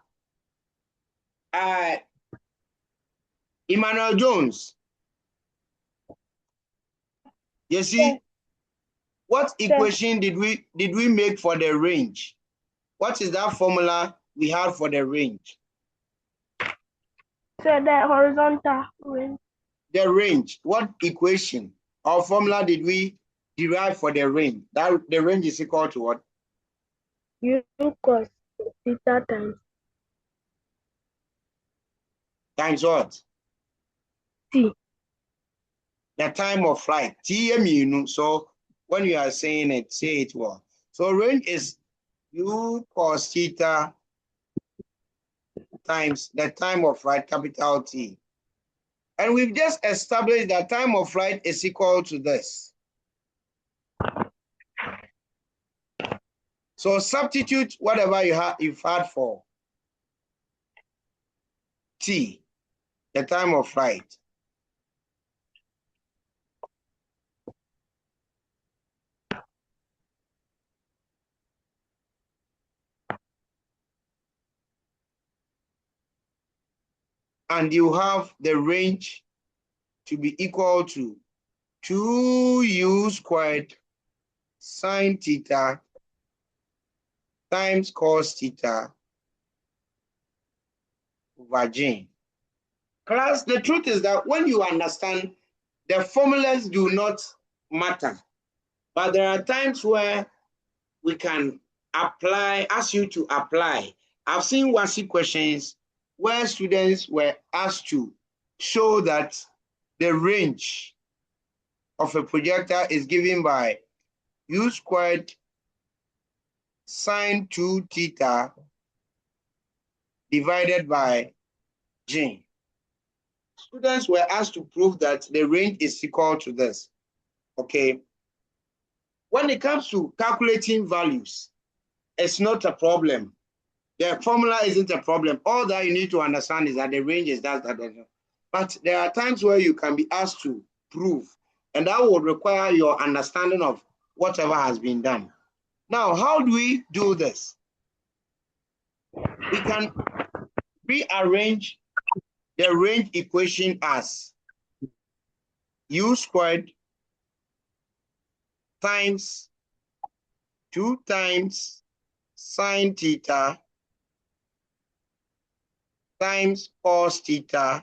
Emmanuel Jones. You see, what equation did we make for the range? What is that formula we have for the range? So the horizontal range. The range. What equation or formula did we derive for the range? That the range is equal to what? U cos theta Times what? T. The time of flight. TMU. So when you are saying it, say it well. So range is u cos theta times the time of flight, capital T. And we've just established that time of flight is equal to this. So substitute whatever you've had for T, the time of flight. And you have the range to be equal to 2u squared sine theta times cos theta over g. Class, the truth is that when you understand, the formulas do not matter. But there are times where we can apply, ask you to apply. I've seen WASI questions where students were asked to show that the range of a projectile is given by u squared sine 2 theta divided by g. Students were asked to prove that the range is equal to this. Okay. When it comes to calculating values, it's not a problem. The formula isn't a problem. All that you need to understand is that the range is that. But there are times where you can be asked to prove, and that would require your understanding of whatever has been done. Now, how do we do this? We can rearrange the range equation as u squared times 2 times sine theta times cos theta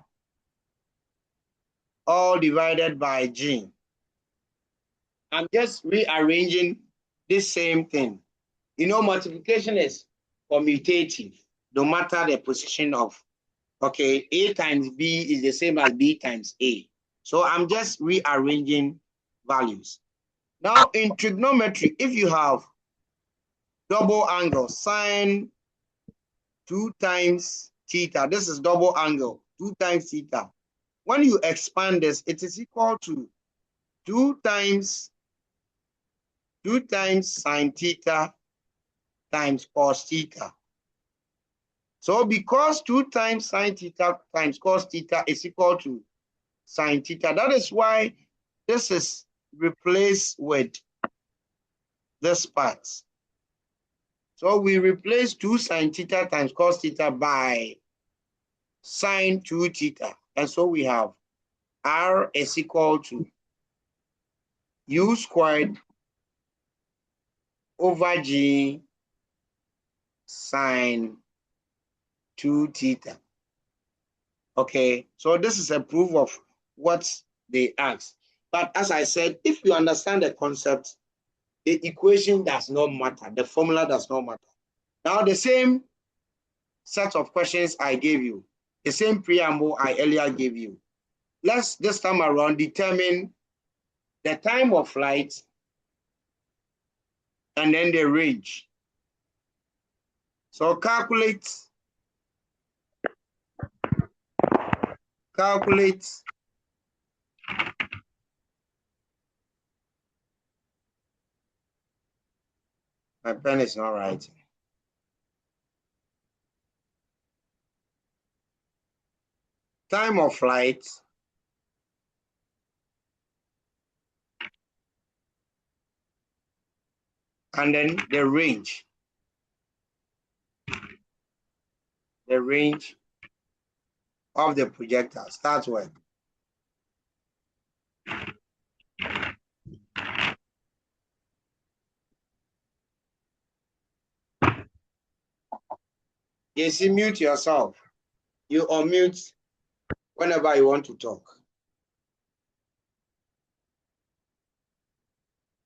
all divided by g. I'm just rearranging this same thing. You know, multiplication is commutative, no matter the position of, okay, A times B is the same as B times A. So I'm just rearranging values. Now in trigonometry, if you have double angle, sine 2 times theta, this is double angle, 2 times theta. When you expand this, it is equal to 2 times sine theta times cos theta. So because 2 times sine theta times cos theta is equal to sine theta, that is why this is replaced with this part. So we replace 2 sine theta times cos theta by sine 2 theta. And so we have R is equal to u squared over G sine 2 theta. Okay, so this is a proof of what they asked. But as I said, if you understand the concept, the equation does not matter. The formula does not matter. Now, the same set of questions I gave you, the same preamble I earlier gave you. Let's this time around determine the time of flight and then the range. So calculate my pen is not writing. Time of flight and then the range. The range of the projectile. Start with. Yes, you mute yourself. You unmute whenever you want to talk.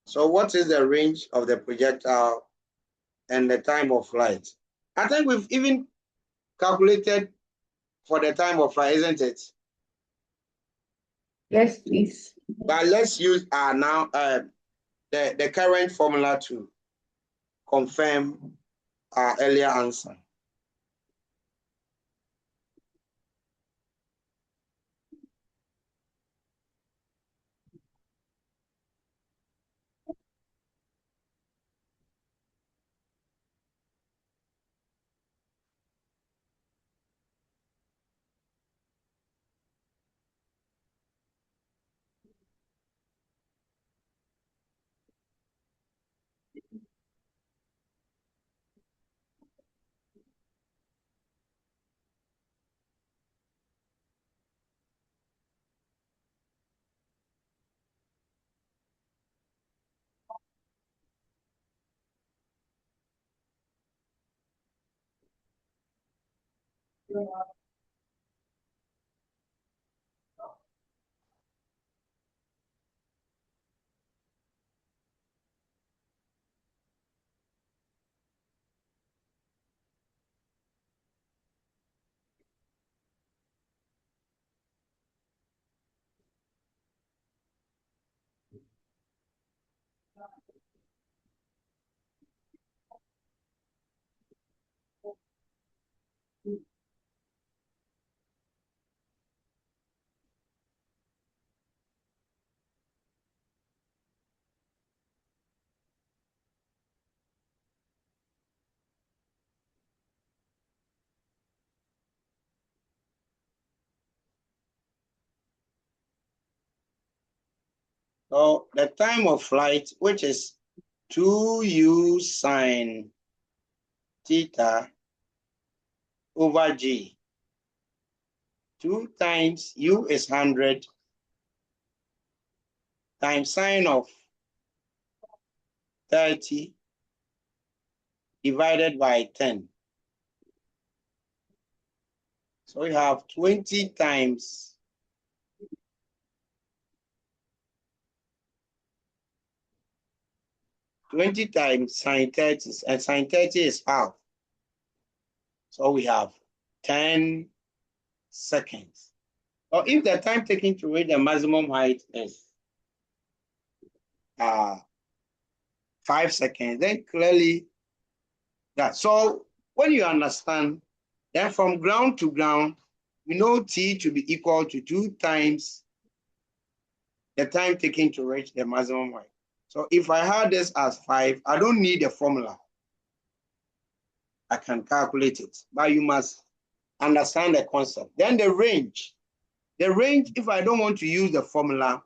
So what is the range of the projectile and the time of flight? I think we've even calculated for the time of flight, isn't it? Yes, please. But let's use now the current formula to confirm our earlier answer. So the time of flight, which is 2u sine theta over g. 2 times u is 100 times sine of 30 divided by 10. So we have 20 times 20 times sine 30, and sine 30 is half. So we have 10 seconds. Or if the time taken to reach the maximum height is 5 seconds, then clearly that. So when you understand, then from ground to ground, we know T to be equal to 2 times the time taken to reach the maximum height. So if I had this as 5, I don't need a formula. I can calculate it, but you must understand the concept. Then the range. The range, if I don't want to use the formula,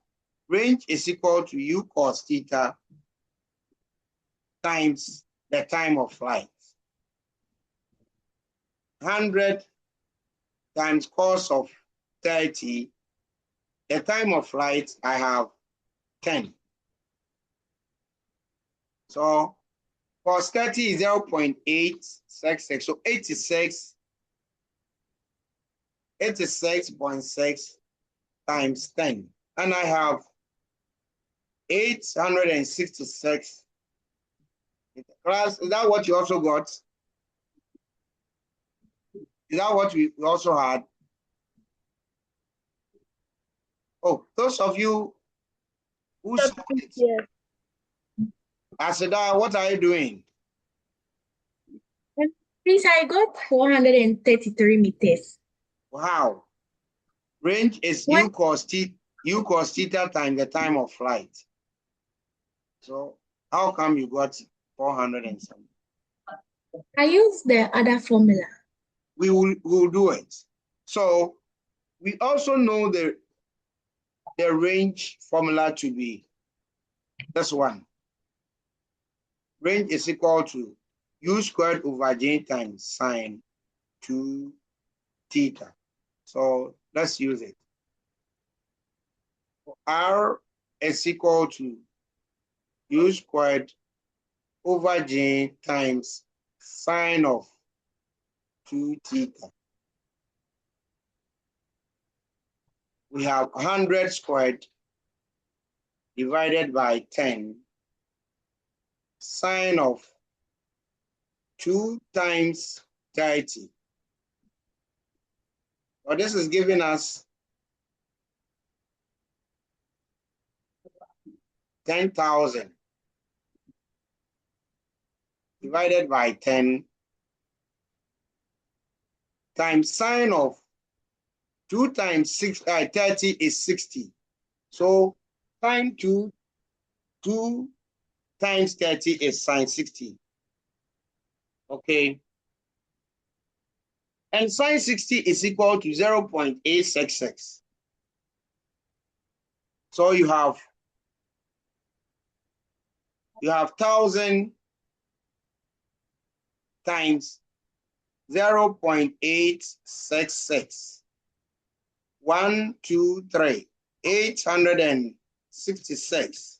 range is equal to u cos theta times the time of flight. 100 times cos of 30, the time of flight, I have 10. So Cos 30 is 0.866. So 86.6 times 10. And I have 866. Class, is that what you also got? Is that what we also had? Oh, those of you who saw it. Yes. Asada, what are you doing? Please, I got 433 meters. Wow. Range is What? u cos theta times the time of flight. So how come you got 400 and something? I used the other formula. We'll do it. So we also know the range formula to be this one. Range is equal to u squared over j times sine 2 theta. So let's use it. R is equal to u squared over j times sine of 2 theta. We have 100 squared divided by 10 sine of 2 times 30. Well, this is giving us 10,000 divided by 10 times sine of 2 times 30 is 60. So sine 2 times 30 is sine 60. Okay. And sine 60 is equal to 0.866. So you have 1,000 times 0.866. 1, 2, 3, 866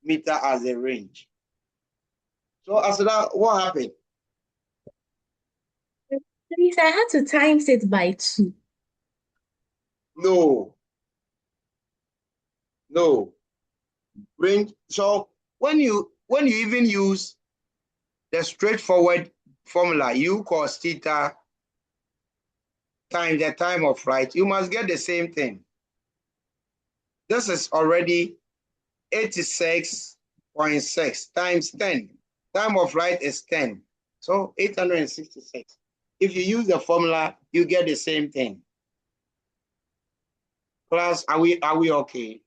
meter as a range. So as that, what happened? Please, I had to times it by 2. No. Range. So when you even use the straightforward formula, u cos theta times the time of flight, you must get the same thing. This is already 86.6 times 10. Time of flight is 10. So 866. If you use the formula, you get the same thing. Class, are we okay?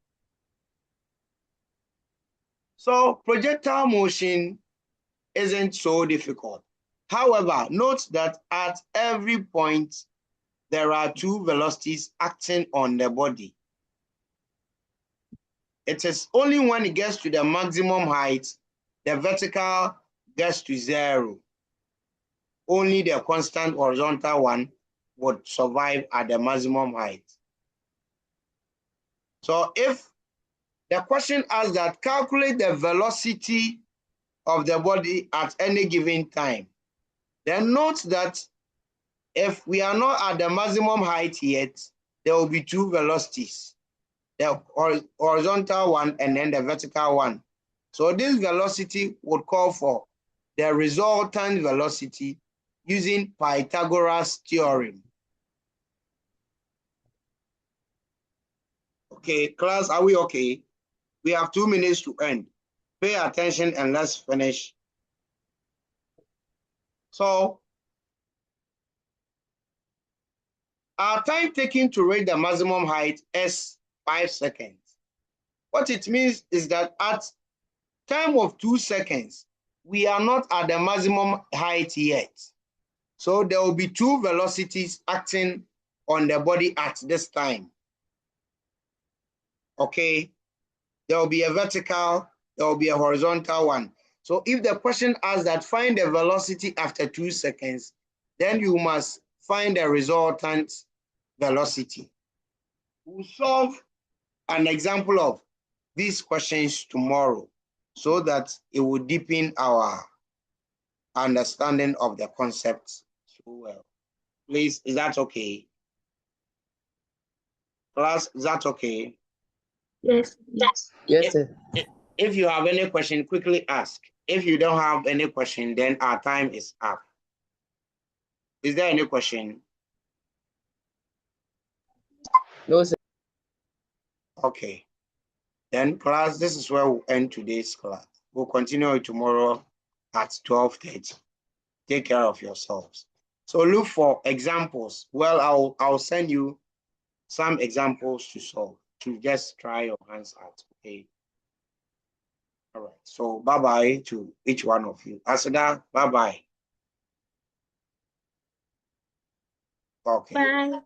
So projectile motion isn't so difficult. However, note that at every point, there are two velocities acting on the body. It is only when it gets to the maximum height, the vertical gets to 0. Only the constant horizontal one would survive at the maximum height. So if the question asks that calculate the velocity of the body at any given time, then note that if we are not at the maximum height yet, there will be two velocities, the horizontal one and then the vertical one. So this velocity would call for the resultant velocity using Pythagoras theorem. Okay, class, are we okay? We have 2 minutes to end. Pay attention and let's finish. So, our time taken to reach the maximum height is 5 seconds. What it means is that at time of 2 seconds, we are not at the maximum height yet. So there will be two velocities acting on the body at this time. Okay, there will be a vertical, there will be a horizontal one. So if the question asks that find the velocity after 2 seconds, then you must find the resultant velocity. We'll solve an example of these questions tomorrow so that it will deepen our understanding of the concept so well. Please, is that okay? Class, is that okay? Yes. Yes, sir. If you have any question, quickly ask. If you don't have any question, then our time is up. Is there any question? No, sir. Okay. Then class, this is where we'll end today's class. We'll continue tomorrow at 12:30. Take care of yourselves. So look for examples. Well, I'll send you some examples to solve, to just try your hands out. Okay. All right. So bye-bye to each one of you. Asada, bye-bye. Okay. Bye.